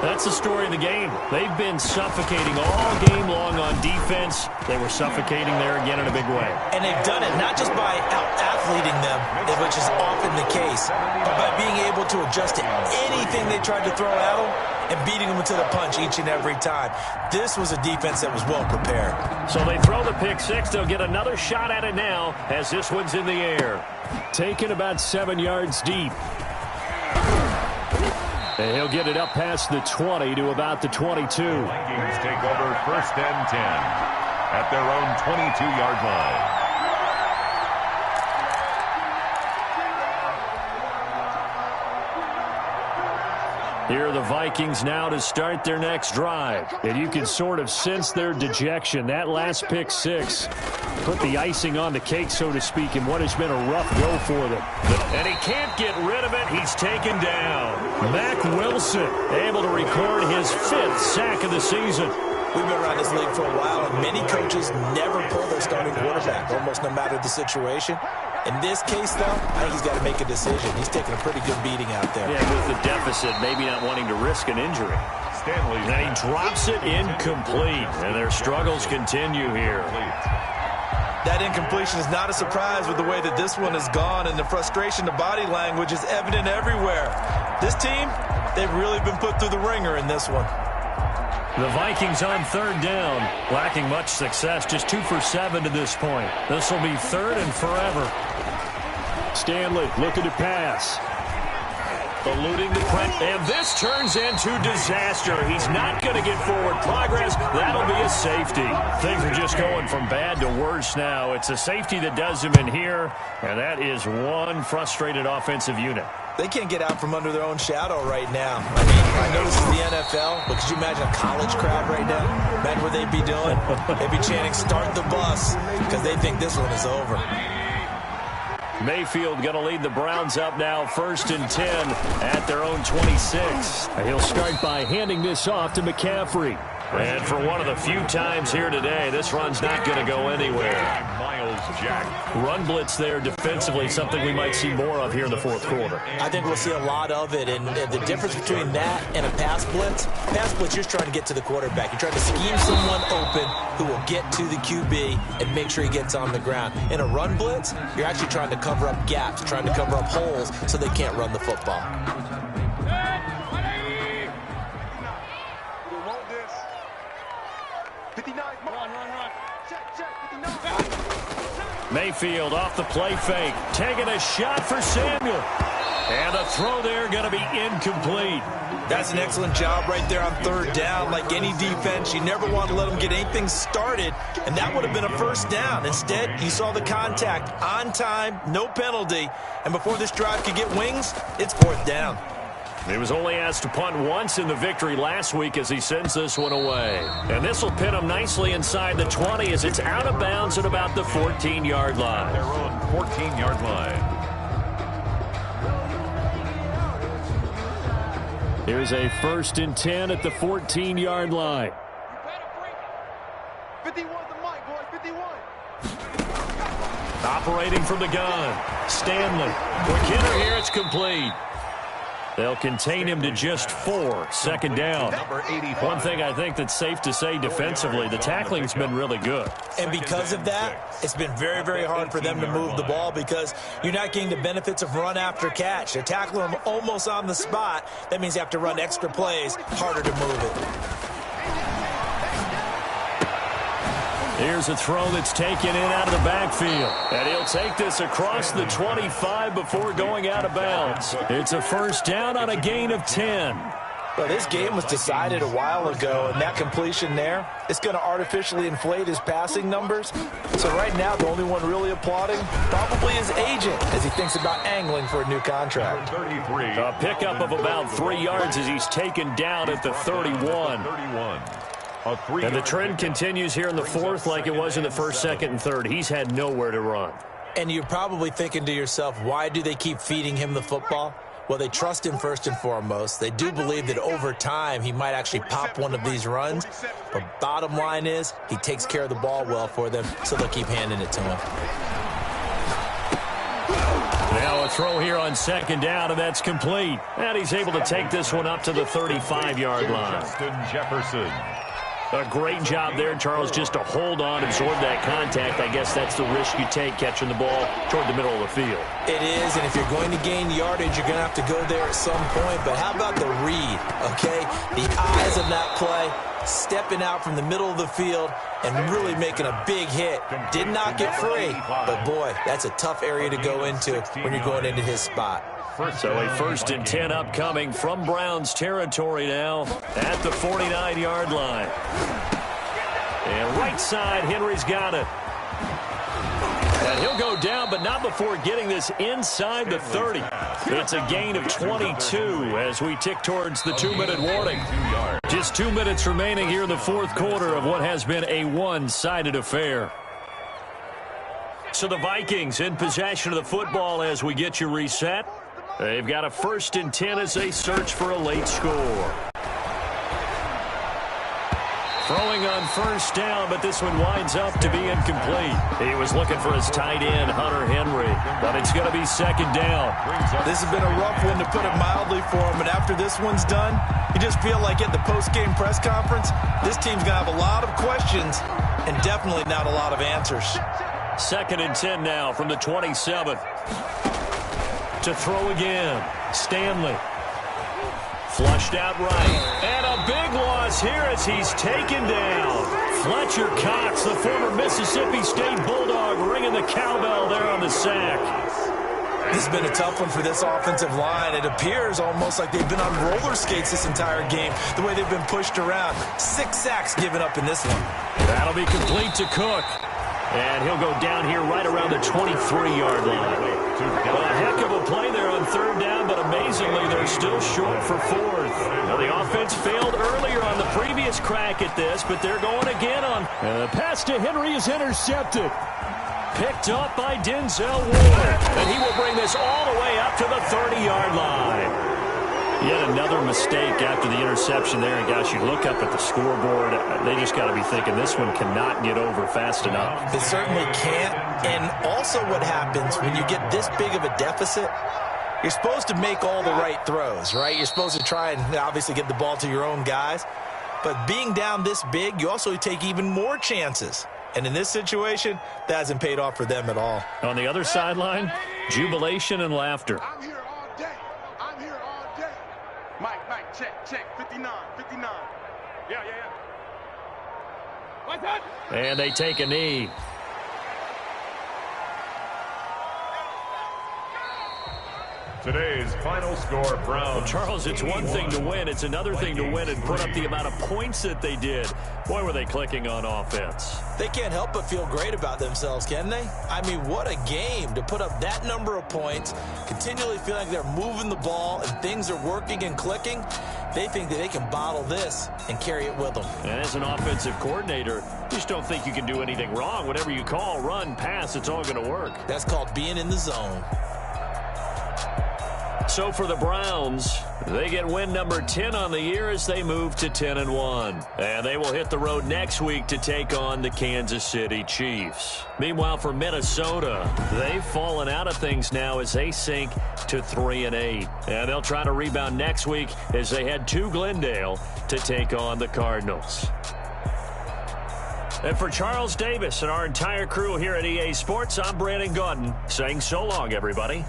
That's the story of the game. They've been suffocating all game long on defense. They were suffocating there again in a big way. And they've done it not just by out-athleting them, which is often the case, but by being able to adjust to anything they tried to throw at them and beating them to the punch each and every time. This was a defense that was well prepared. So they throw the pick 6. They'll get another shot at it now as this one's in the air. Taken about 7 yards deep. And he'll get it up past the 20 to about the 22. Vikings take over 1st and 10 at their own 22-yard line. Here are the Vikings now to start their next drive. And you can sort of sense their dejection. That last pick 6 put the icing on the cake, so to speak, in what has been a rough go for them. And he can't get rid of it. He's taken down. Mack Wilson able to record his 5th sack of the season. We've been around this league for a while, and many coaches never pull their starting quarterback, almost no matter the situation. In this case, though, I think he's got to make a decision. He's taking a pretty good beating out there. Yeah, with the deficit, maybe not wanting to risk an injury. Stanley. And he drops it incomplete. And their struggles continue here. That incompletion is not a surprise with the way that this one has gone, and the frustration, the body language is evident everywhere. This team, they've really been put through the ringer in this one. The Vikings on third down, lacking much success, just 2 for 7 to this point. This will be 3rd and forever. Stanley looking to pass. Eluding the press, and this turns into disaster. He's not going to get forward progress. That'll be a safety. Things are just going from bad to worse now. It's a safety that does him in here, and that is one frustrated offensive unit. They can't get out from under their own shadow right now. I mean, I know this is the NFL, but could you imagine a college crowd right now? Imagine what they'd be doing. They'd be chanting, "Start the bus," because they think this one is over. Mayfield going to lead the Browns up now, 1st and 10 at their own 26. He'll start by handing this off to McCaffrey. And for one of the few times here today, this run's not going to go anywhere. Miles Jack. Run blitz there defensively, something we might see more of here in the 4th quarter. I think we'll see a lot of it, and the difference between that and a pass blitz, you're just trying to get to the quarterback. You're trying to scheme someone open who will get to the QB and make sure he gets on the ground. In a run blitz, you're actually trying to cover up gaps, trying to cover up holes so they can't run the football. 59, run. Check, 59. Mayfield off the play fake. Taking a shot for Samuel. And the throw there going to be incomplete. That's an excellent job right there on third down. Like any defense, you never want to let them get anything started, and that would have been a first down. Instead, you saw the contact on time, no penalty, and before this drive could get wings, it's fourth down. He was only asked to punt once in the victory last week as he sends this one away. And this will pin him nicely inside the 20 as it's out of bounds at about the 14-yard line. Their own 14-yard line. Here's a 1st and 10 at the 14-yard line. 51 the mic, boys, 51. Operating from the gun. Stanley. Quick hitter here. It's complete. They'll contain him to just 4. Second down. One thing I think that's safe to say defensively, the tackling's been really good. And because of that, it's been very, very hard for them to move the ball because you're not getting the benefits of run after catch. They're tackling them almost on the spot. That means you have to run extra plays, harder to move it. Here's a throw that's taken in out of the backfield. And he'll take this across the 25 before going out of bounds. It's a first down on a gain of 10. Well, this game was decided a while ago, and that completion there, it's going to artificially inflate his passing numbers. So right now, the only one really applauding probably his agent as he thinks about angling for a new contract. 33. A pickup of about 3 yards as he's taken down at the 31. And the trend continues here in the fourth like it was in the first, second, and third. He's had nowhere to run. And you're probably thinking to yourself, why do they keep feeding him the football? Well, they trust him first and foremost. They do believe that over time he might actually pop one of these runs. But bottom line is he takes care of the ball well for them, so they'll keep handing it to him. Now a throw here on second down, and that's complete. And he's able to take this one up to the 35-yard line. Justin Jefferson. A great job there, Charles, just to hold on, absorb that contact. I guess that's the risk you take catching the ball toward the middle of the field. It is, and if you're going to gain yardage, you're going to have to go there at some point. But how about the read, okay? The eyes of that play, stepping out from the middle of the field and really making a big hit. Did not get free, but boy, that's a tough area to go into when you're going into his spot. So a 1st and 10 upcoming from Browns territory now at the 49-yard line. And right side, Henry's got it. And he'll go down, but not before getting this inside the 30. It's a gain of 22 as we tick towards the 2-minute warning. Just 2 minutes remaining here in the fourth quarter of what has been a one-sided affair. So the Vikings in possession of the football as we get you reset. They've got a 1st and 10 as they search for a late score. Throwing on first down, but this one winds up to be incomplete. He was looking for his tight end, Hunter Henry, but it's going to be second down. This has been a rough one, to put it mildly, for him, but after this one's done, you just feel like at the post-game press conference, this team's going to have a lot of questions and definitely not a lot of answers. 2nd and 10 now from the 27. To throw again, Stanley. Flushed out right. And a big loss here as he's taken down. Fletcher Cox, the former Mississippi State Bulldog, ringing the cowbell there on the sack. This has been a tough one for this offensive line. It appears almost like they've been on roller skates this entire game, the way they've been pushed around. 6 sacks given up in this one. That'll be complete to Cook. And he'll go down here right around the 23-yard line. A heck of a play there on third down, but amazingly, they're still short for fourth. Now, the offense failed earlier on the previous crack at this, but they're going again on. And the pass to Henry is intercepted. Picked up by Denzel Ward. And he will bring this all the way up to the 30-yard line. Yet another mistake after the interception there. And, gosh, you look up at the scoreboard. They just got to be thinking this one cannot get over fast enough. It certainly can't. And also what happens when you get this big of a deficit, you're supposed to make all the right throws, right? You're supposed to try and obviously get the ball to your own guys. But being down this big, you also take even more chances. And in this situation, that hasn't paid off for them at all. On the other sideline, jubilation and laughter. I'm here all day. I'm here all day. Mike, check, 59. Yeah. And they take a knee. Today's final score, Browns. Well, Charles, it's one thing to win. It's another thing to win and put up the amount of points that they did. Boy, were they clicking on offense. They can't help but feel great about themselves, can they? I mean, what a game to put up that number of points, continually feel like they're moving the ball and things are working and clicking. They think that they can bottle this and carry it with them. And as an offensive coordinator, you just don't think you can do anything wrong. Whatever you call, run, pass, it's all going to work. That's called being in the zone. So for the Browns, they get win number 10 on the year as they move to 10-1. And they will hit the road next week to take on the Kansas City Chiefs. Meanwhile, for Minnesota, they've fallen out of things now as they sink to 3-8. And they'll try to rebound next week as they head to Glendale to take on the Cardinals. And for Charles Davis and our entire crew here at EA Sports, I'm Brandon Gotw saying so long, everybody.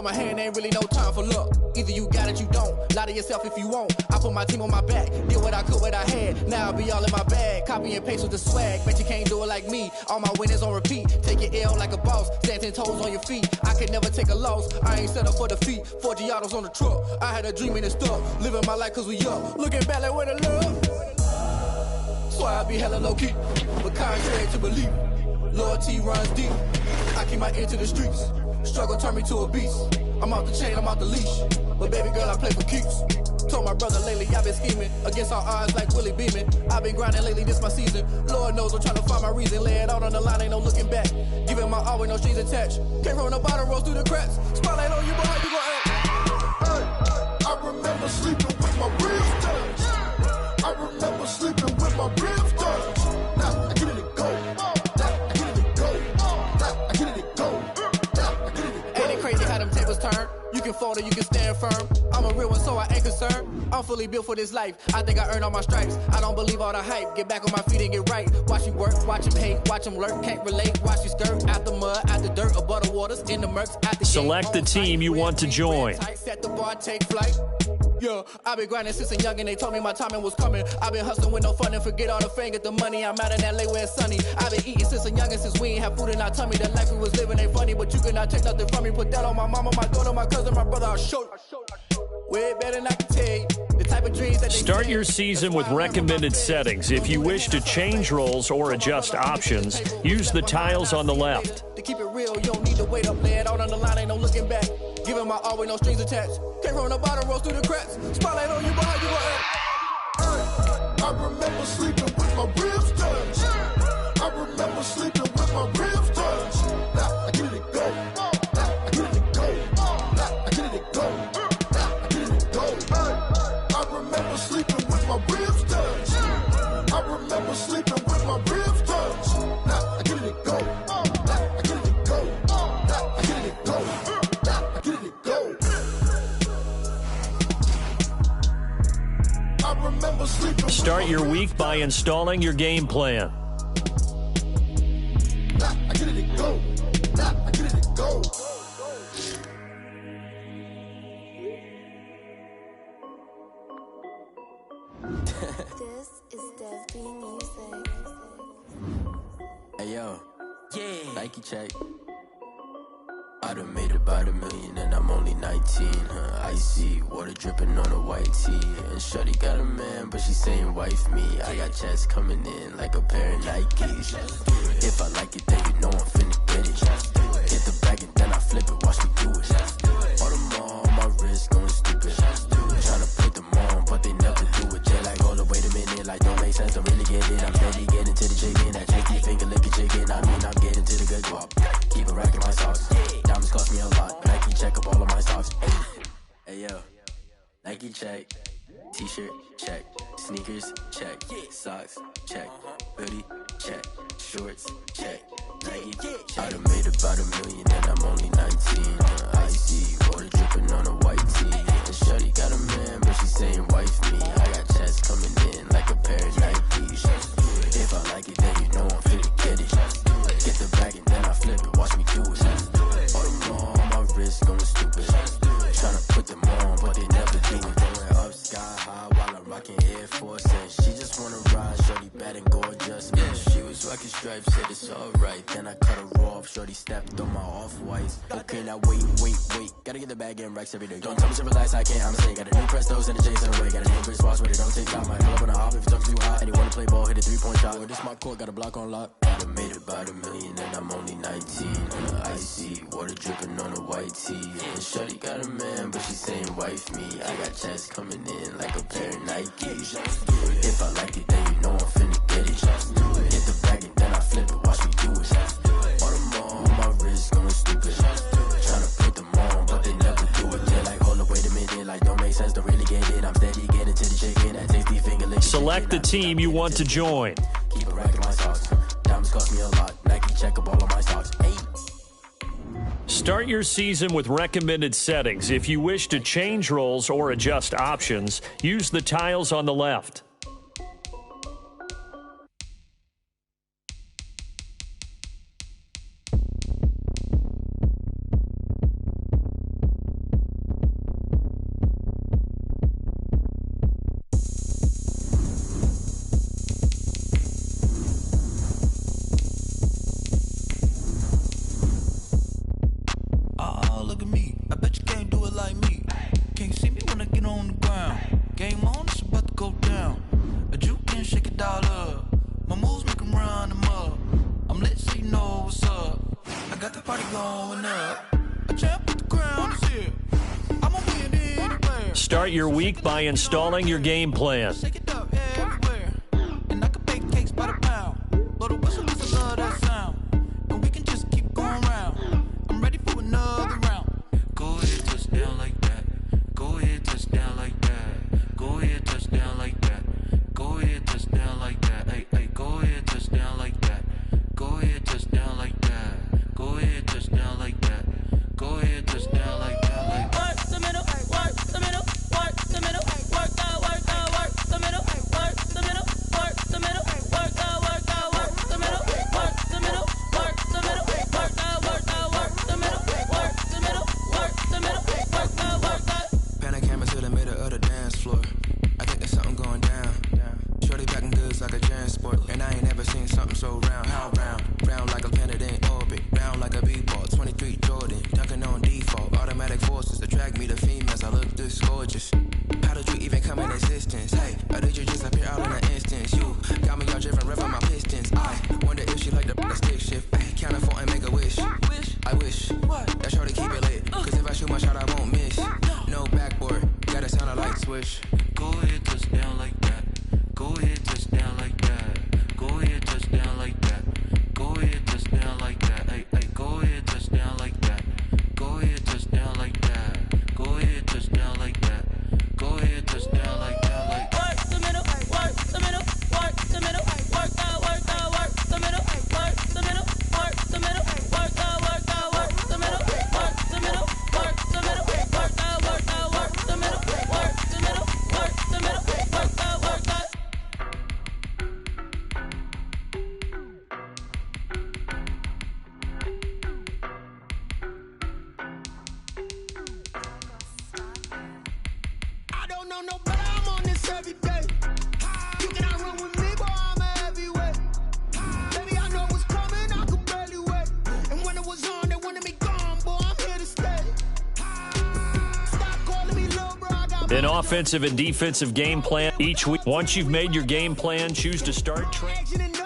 My hand ain't really no time for luck. Either you got it, you don't. Lie to yourself if you won't. I put my team on my back. Did what I could, what I had. Now I be all in my bag. Copy and paste with the swag. Bet you can't do it like me. All my winners on repeat. Take your L like a boss. Stand 10 toes on your feet. I could never take a loss. I ain't set up for defeat. 4 Giottos on the truck. I had a dream and it stuck. Living my life cause we up. Looking back like where the love. So I be hella low key. But contrary to belief. Loyalty runs deep. I keep my ear to the streets. Struggle turned me to a beast. I'm off the chain, I'm off the leash. But baby girl, I play for keeps. Told my brother lately, I've been scheming. Against all odds like Willie Beeman. I've been grinding lately, this my season. Lord knows I'm trying to find my reason. Lay it out on the line, ain't no looking back. Giving my all with no strings attached. Came from the bottom, rose through the cracks. Spotlight on you, boy, how you gon' act? Hey, I remember sleeping with my ribs touched. I remember sleeping with my ribs touched. Now I get it and go. Turn. You can fold or you can stand firm. I'm a real one, so I ain't concerned. I'm fully built for this life. I think I earned all my stripes. I don't believe all the hype. Get back on my feet and get right. Watch you work, watch him hate, watch him lurk. Can't relate, watch you skirt. Out the mud, out the dirt, above the waters, in the murks, out the Select the team you want to join. Set the bar, take flight. Yeah, I've been grinding since a young and they told me my timing was coming. I've been hustling with no fun and forget all the fame, get the money. I'm out in LA where it's sunny. I've been eating since a young and since we ain't have food in our tummy. The life we was living ain't funny, but you cannot take nothing from me. Put that on my mama, my daughter, my cousin, my brother, I'll show you. Way better than I can tell you. The type of dreams that they Start your season with recommended settings. If you wish to change roles or adjust options, use the tiles on the left. To keep it real, you don't need to wait up, lay it out on the line, ain't no looking back. Giving my all with no strings attached. Came from the bottom, rose through the cracks. Spotlight on you, boy, how you gon' act? I remember sleeping with my ribs touched. I remember sleeping with my ribs touched. Now I get it and go. Now I get it and go. Now I get it and go. Now I get it and go. I remember sleeping with my ribs touched. I remember sleeping with my ribs touched. Now I get it and go. Now I get it and go. Now I get it and go. Start your week by installing your game plan. I get it and go. I get it and go. This is Dev B Music. Hey yo, yeah, Nike check. I done made about $1 million and I'm only 19, Icy, water dripping on a white tee. And shorty got a man, but she saying wife me. I got checks coming in like a pair of Nikes. If I like it, then you know I'm finna get it. Get the bag and then I flip it, watch me do it. All them all on my wrist going stupid. Tryna put them on, but they never do it. They're like, hold up, wait a minute, like don't make sense, don't really get it. I'm steady getting to the chicken, that cheeky finger licking chicken. I mean, I'm getting to the good guap. Keep it racking my sauce. Diamonds cost me a lot. Nike check up all of my socks. Hey yo, Nike check. T-shirt check. Sneakers, check. Socks, check. Hoodie, check. Shorts, check. Nike, I done made about $1 million and I'm only 19. Icy, water dripping on a white tee. And shorty got a man, but she saying wife me. I got checks coming in like a pair of Nikes. If I like it, then you know I'm finna get it. Get the bag and then I flip it, watch me do it. All them on my wrist going stupid. Tryna put them on, but they never do it. Going up sky high while I'm rocking Air Force. And she just wanna ride, shorty bad and gorgeous. She was rocking stripes, said it's alright. Then I cut her off, shorty stepped on my off-whites. Okay, now wait. Gotta get the bag and racks every day. Don't tell me to relax, I can't, I'm saying. Got a new Prestos and a J's in the way. Got a new wristwatch where they don't take time. I pull up on a hop if it's talking too hot. And you wanna play ball, hit a 3-point shot. Well, this my court, got a block on lock. I done made about $1 million and I'm only 19. Icy, water dripping on a white tee. And shorty got a man, but she saying wife me. I got checks coming in like a pair of Nikes. If I like it, then you know I'm finna get it. Hit the bag and then I flip it, watch me do it. All them on my wrist going stupid. Tryna put them on, but they never do it. They're like, hold up, wait a minute, like don't make sense, don't really get it. I'm steady getting to the chicken, that tasty finger licking. Select the team you want to join. Keep a rack in my socks. Diamonds cost me a lot. Nike check up all of my stocks. Hey. Start your season with recommended settings. If you wish to change roles or adjust options, use the tiles on the left. Start your week by installing your game plan. An offensive and defensive game plan each week. Once you've made your game plan, choose to start training.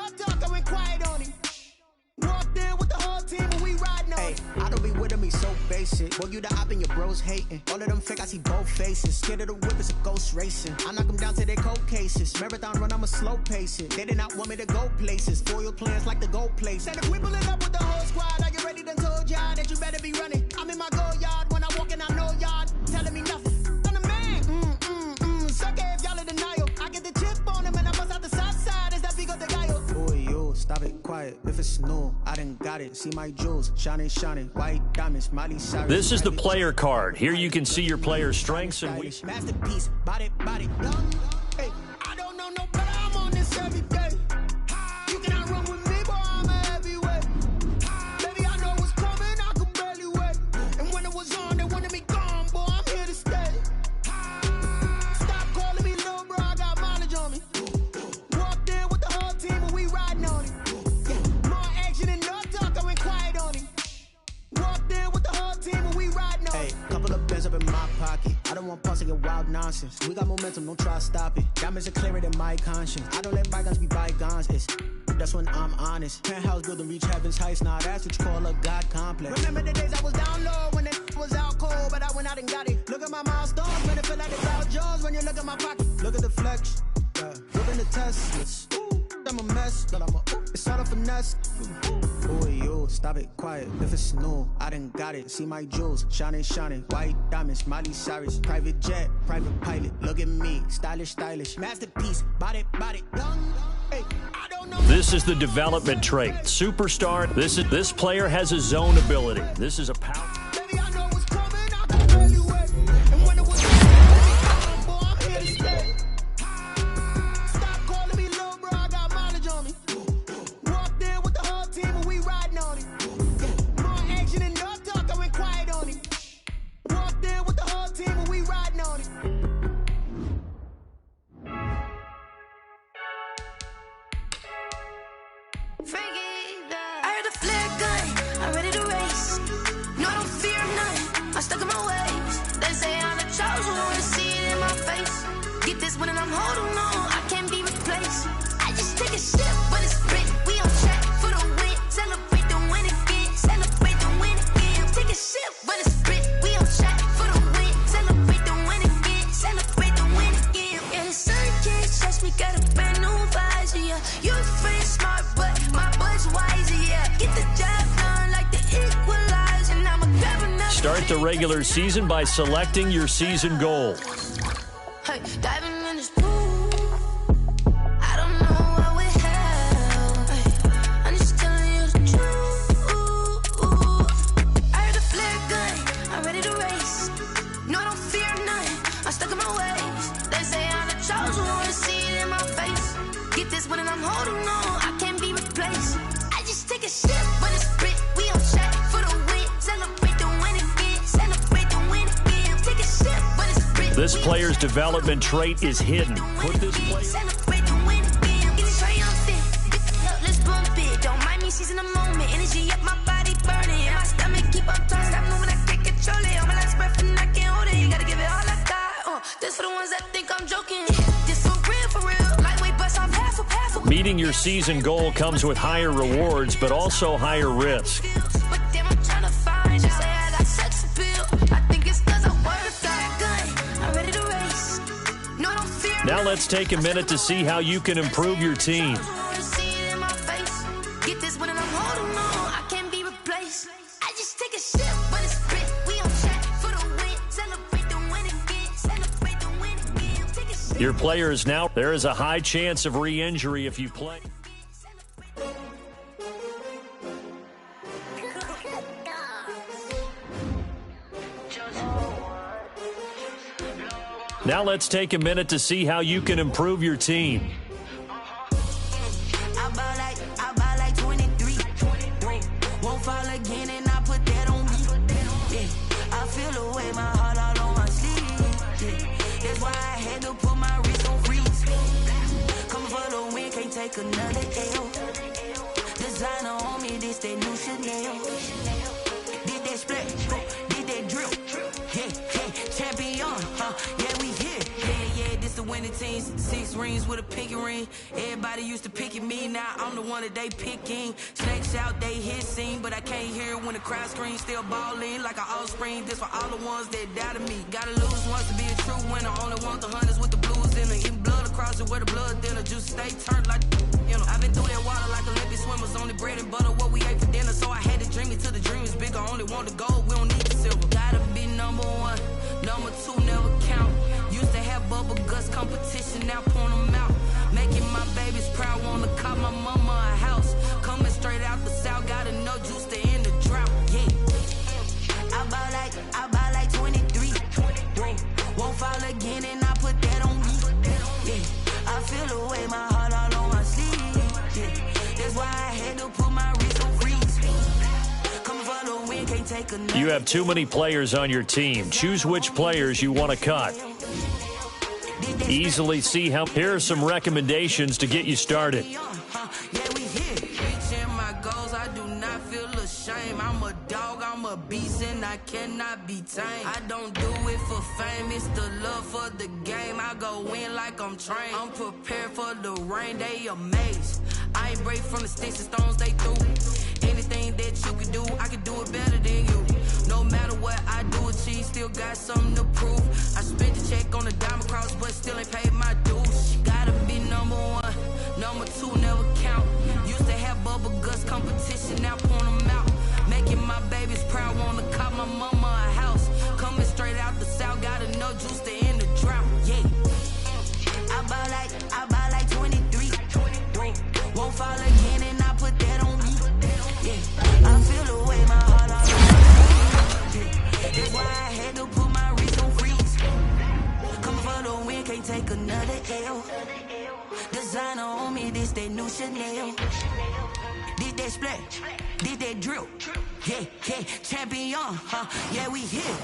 I don't be with me so basic. Boy, you the op and your bros hating. All of them fake, I see both faces. Scared of the whip, it's a ghost racing. I knock them down to their cold cases. Marathon run, I'ma slow pace it. They did not want me to go places. Foil plans like the gold place. And if we pulling up with the whole squad, are you ready? Done told y'all that you better be running. I'm in my go yard. When I walk in, I know y'all telling me nothing. I'm the man. Suck it if y'all in denial. I get the chip. quiet. If it's new, I done got it. See my jewels, shining, shining. White diamonds, Miley Cyrus. This is the player card. Here you can see your player's strengths and weaknesses. Masterpiece, body, young. Hey, I don't know no better. I'm on this every day. You cannot run with me, boy. I'm a heavyweight. Baby, I know what's coming. I could barely wait. And when it was on, they wanted me gone, boy. I'm here to stay. Stop calling me little bro. I got mileage on me. Walked in with the whole team and we riding on it. Yeah, more action and no talk. I went quiet on it. Walked in with the whole team and we riding on it. Hey, couple of bands up in my pocket. I don't want pulse to get wild nonsense. We got momentum, don't try to stop it. Diamonds are clearer than my conscience. I don't let bygones be bygones. That's when I'm honest. Penthouse building, reach heaven's heights. Now that's what you call a God complex. Remember the days I was down low when it was out cold, but I went out and got it. Look at my milestones, man, it feel like the Dow Jones when you look at my pocket. Look at the flex, looking the Teslas. I'm a mess, but it's all a finesse. Boy, you, stop it, quiet. If it's new, I done got it. See my jewels, shining, shining. White diamonds, Miley Cyrus. Private jet, private pilot. Look at me, stylish. Masterpiece, body, young. Hey, I don't know. This is the development trait. Superstar. This player has a zone ability. This is a power. Baby, I know what's coming. I can barely wait. And when it was on, boy, I'm here to stay. Stop calling me little bro. I got mileage on me. Walked in with the whole team and we riding on it. More action and no talk. I went quiet on it. Walked in with the whole team and we riding on it. I heard the flare gun, I'm ready to race. No, I don't fear none, I'm stuck in my ways. They say I'm the chosen one, see it in my face. Get this one and I'm holding on, I can't be replaced. I just take a sip, but it's grit. We on track for the win, celebrate the win again. Celebrate the win again. Take a sip, but it's grit. We on track for the win, celebrate the win again. Celebrate the win again. Yeah, the sun can't touch me, got a brand new visor, yeah. You free smart, but my bud's wiser, yeah. Get the job done like the equalizer, and I'm a governor. Start the regular season by selecting your season goal. Hey, diving in this pool, I don't know what we have. Hey, I'm just telling you the truth. I heard the flare gun, I'm ready to race. No, I don't fear none, I'm stuck in my ways. They say I'm the chosen one, see it in my face. Get this one and I'm holding on, I can't be replaced. I just take a sip, but it's grit. We on track for the win, celebrate the win again. Celebrate the win again. Take a sip, but it's grit. This player's development trait is hidden. Put this player. Celebrate the win again. Get it triumphant. Look, let's bump it. Don't mind me, she's in the moment. Energy up, my body burning. My stomach keep up trying, stop moving, I can't control it. All my last breath and I can't hold it. You gotta give it all I got. This for the ones that think I'm joking. This for real. Lightweight bust off half a. Meeting your season goal comes with higher rewards, but also higher risk. But damn, I'm trying to find. She say I got sex appeal. I think it's 'cause I work that gun. I'm ready to race. No, I don't fear. Now let's take a minute to see how you can improve your team. See it in my face. Get this one and I'm holding on. I can't be replaced. I just take a sip, but it's grit. We on track for the win. Celebrate the win again. Celebrate the win again. Take a sip. Your player is now. There is a high chance of re-injury if you play. Now let's take a minute to see how you can improve your team. I buy like 23. Won't fall again and I put that on me. Yeah. I feel the way, my heart all on my sleeve. Yeah. That's why I had to put my wrist on freeze. Coming for the win, can't take another L. Designer on me, this that new Chanel. Did that split, did that drill. Yeah, champion, yeah, we here. Yeah, this the winning team. 6 rings with a pinky ring. Everybody used to pick at me, now I'm the one that they picking. Snakes out, they hit scene, but I can't hear it when the crowd screams. Still balling like an offspring. This for all the ones that doubted me. Gotta lose once to be a true winner. Only want the hunters with the blues in it. Eating blood across it where the blood dinner. Juice stay turned like, you know. I've been through that water like Olympic swimmers. Only bread and butter, what we ate for dinner. So I had to dream it till the dream is bigger. Only want the gold, we don't need the silver. Gotta be number 1. Number 2 never count. Used to have bubble guts competition, now point them out. Making my babies proud, wanna call my mama a house. Coming straight take another. You have too many players on your team. Choose which players you want to cut. Easily see how. Here are some recommendations to get you started. I'm a dog, I'm a beast, and I cannot be tamed. I don't do it for fame, it's the love for the game. I go in like I'm trained. I'm prepared for the rain, they amazed. I ain't break from the sticks and stones they threw. Anything that you can do, I can do it better than you. No matter what I do, achieve, still got something to prove. I spent the check on the diamond cross, but still ain't paid my dues. Gotta be number one, number two never count. Used to have bubble guts competition, now point them out. Making my babies proud, wanna call my mama a house. Coming straight out the south, got enough juice to end the drought. Yeah, I bought like 23. Won't fall again, and I put that on me. Yeah, I feel the way my heart all over. Yeah, that's why I had to put my wrist on freeze. Come for the win, can't take another L. Designer on me, this that new Chanel. Did that splash, did that drill. Yeah, yeah, champion, yeah, we here.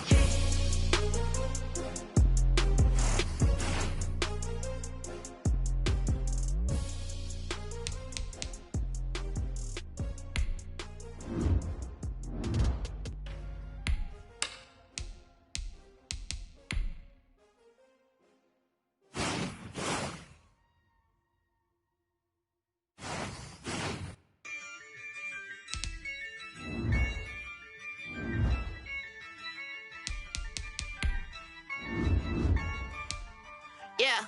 Yeah,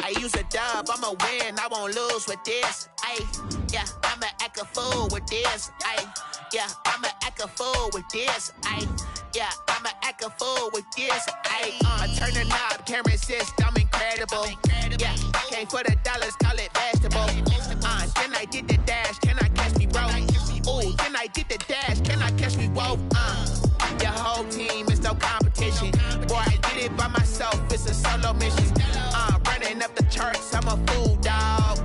I use a dub, I'ma win, I won't lose with this. Yeah, I'ma act a fool with this. Yeah, I'ma act a fool with this. Yeah, I'ma act a fool with this. I turn the knob, can't resist, I'm incredible. Yeah, came for the dollars, call it vegetable. Then I did the dash, can I catch me, bro? Ooh, then I did the dash, can I catch me, whoa? Your whole team is no competition. Boy, I did it by myself, it's a solo mission. Running up the charts, I'm a fool, dog.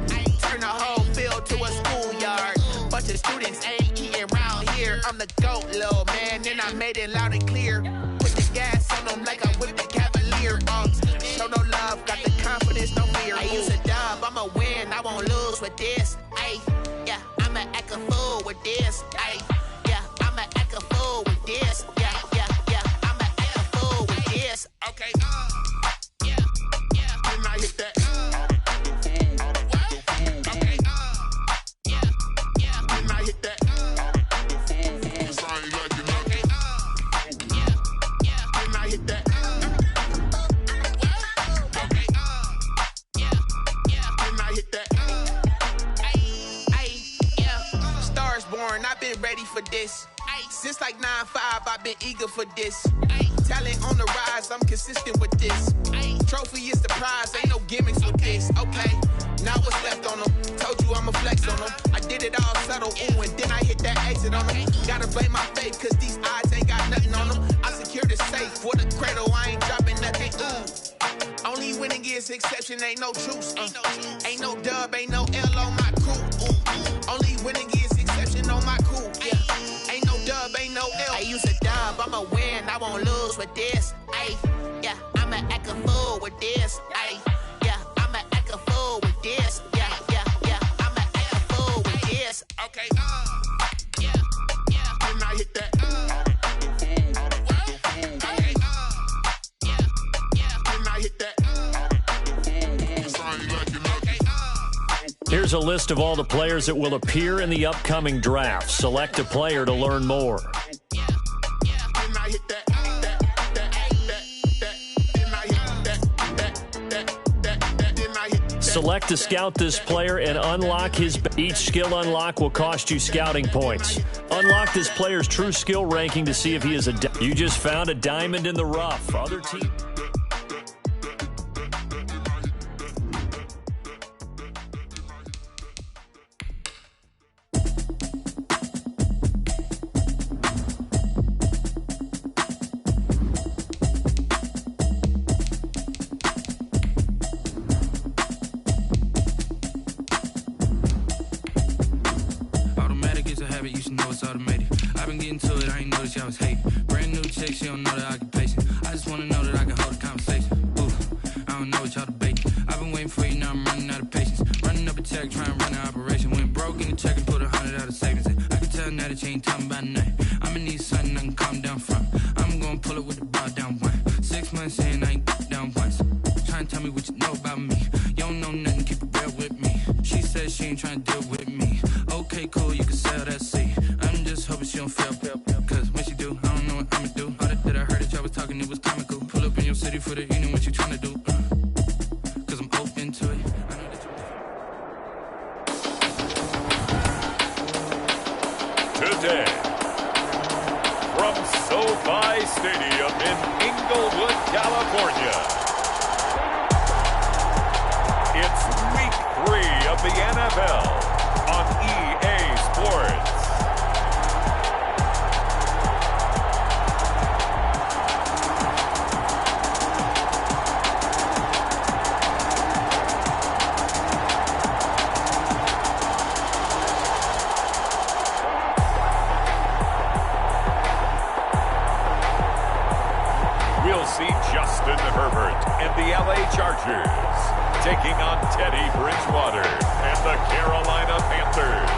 Turn the whole field to a schoolyard. Bunch of students ain't eating round here. I'm the GOAT, little man, and I made it loud and clear. Put the gas on them like I whipped the Cavalier. Show no love, got the confidence, no fear. I use a dub, I'ma win, I won't lose with this. Yeah, I'ma act a fool with this. Yeah, I'ma act a fool with this. Yeah, I'ma act a fool with this. Okay. Yeah. Then I hit that. Okay. Yeah. Then I hit that. Okay. Yeah. Then I hit that. Okay. Yeah. Then I hit that. Yeah. Stars born, I've been ready for this. Since like 9-5, I've been eager for this. Talent on the rise, I'm consistent with this. Trophy is the prize, ain't no gimmicks with this. Okay, now what's left on them? Told you I'ma flex on them. I did it all subtle, ooh, and then I hit that exit on them. Gotta blame my faith, cause these odds ain't got nothing on them. I secured the safe for the cradle, I ain't dropping nothing, ooh. Only winning is exception, ain't no truce. Ain't no dub, ain't no L on my crew. Ooh. Only winning is exception on my crew. Yeah. Ain't no dub, ain't no L. I use a dub, I'ma win, I won't lose with this. Yeah, I'ma act a fool with this. Yeah, I'ma act a fool with this. Yeah, I'ma act a fool with this. Okay. Yeah. Then I hit that. Okay. Yeah. Then I hit that. Here's a list of all the players that will appear in the upcoming draft. Select a player to learn more. Select to scout this player and unlock his... Each skill unlock will cost you scouting points. Unlock this player's true skill ranking to see if he is a... You just found a diamond in the rough. Other team... Automatic is a habit, you should know it's automated. I I've been getting to it, I ain't noticed y'all was hate. Brand new chick, she don't know the occupation. I just wanna know that I can hold a conversation. Ooh, I don't know what y'all debating. I've been waiting for you, now I'm running out of patience. Running up a check, trying to run an operation. Went broke in the check and put 100 out of savings in. I can tell now that you ain't talking about nothing. I'ma need something I can calm down from. I'm gonna pull it with the bar down one. 6 months in, I ain't down once. Trying to tell me what you know about me. You don't know nothing, keep it real with me. She says she ain't trying to deal with me. Okay, cool, you can sell that seed. I'm just hoping she don't fail. Cause when she do, I don't know what I'ma do. All that I heard that y'all was talking, it was comical. Pull up in your city for the evening, what you trying to do? Cause I'm open to it. I know that you... Today, from SoFi Stadium in Inglewood, California, it's Week 3 of the NFL on EA Sports. We'll see Justin Herbert and the LA Chargers taking on Teddy Bridgewater and the Carolina Panthers.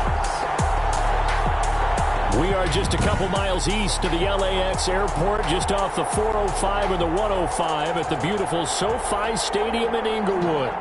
We are just a couple miles east of the LAX airport, just off the 405 and the 105 at the beautiful SoFi Stadium in Inglewood.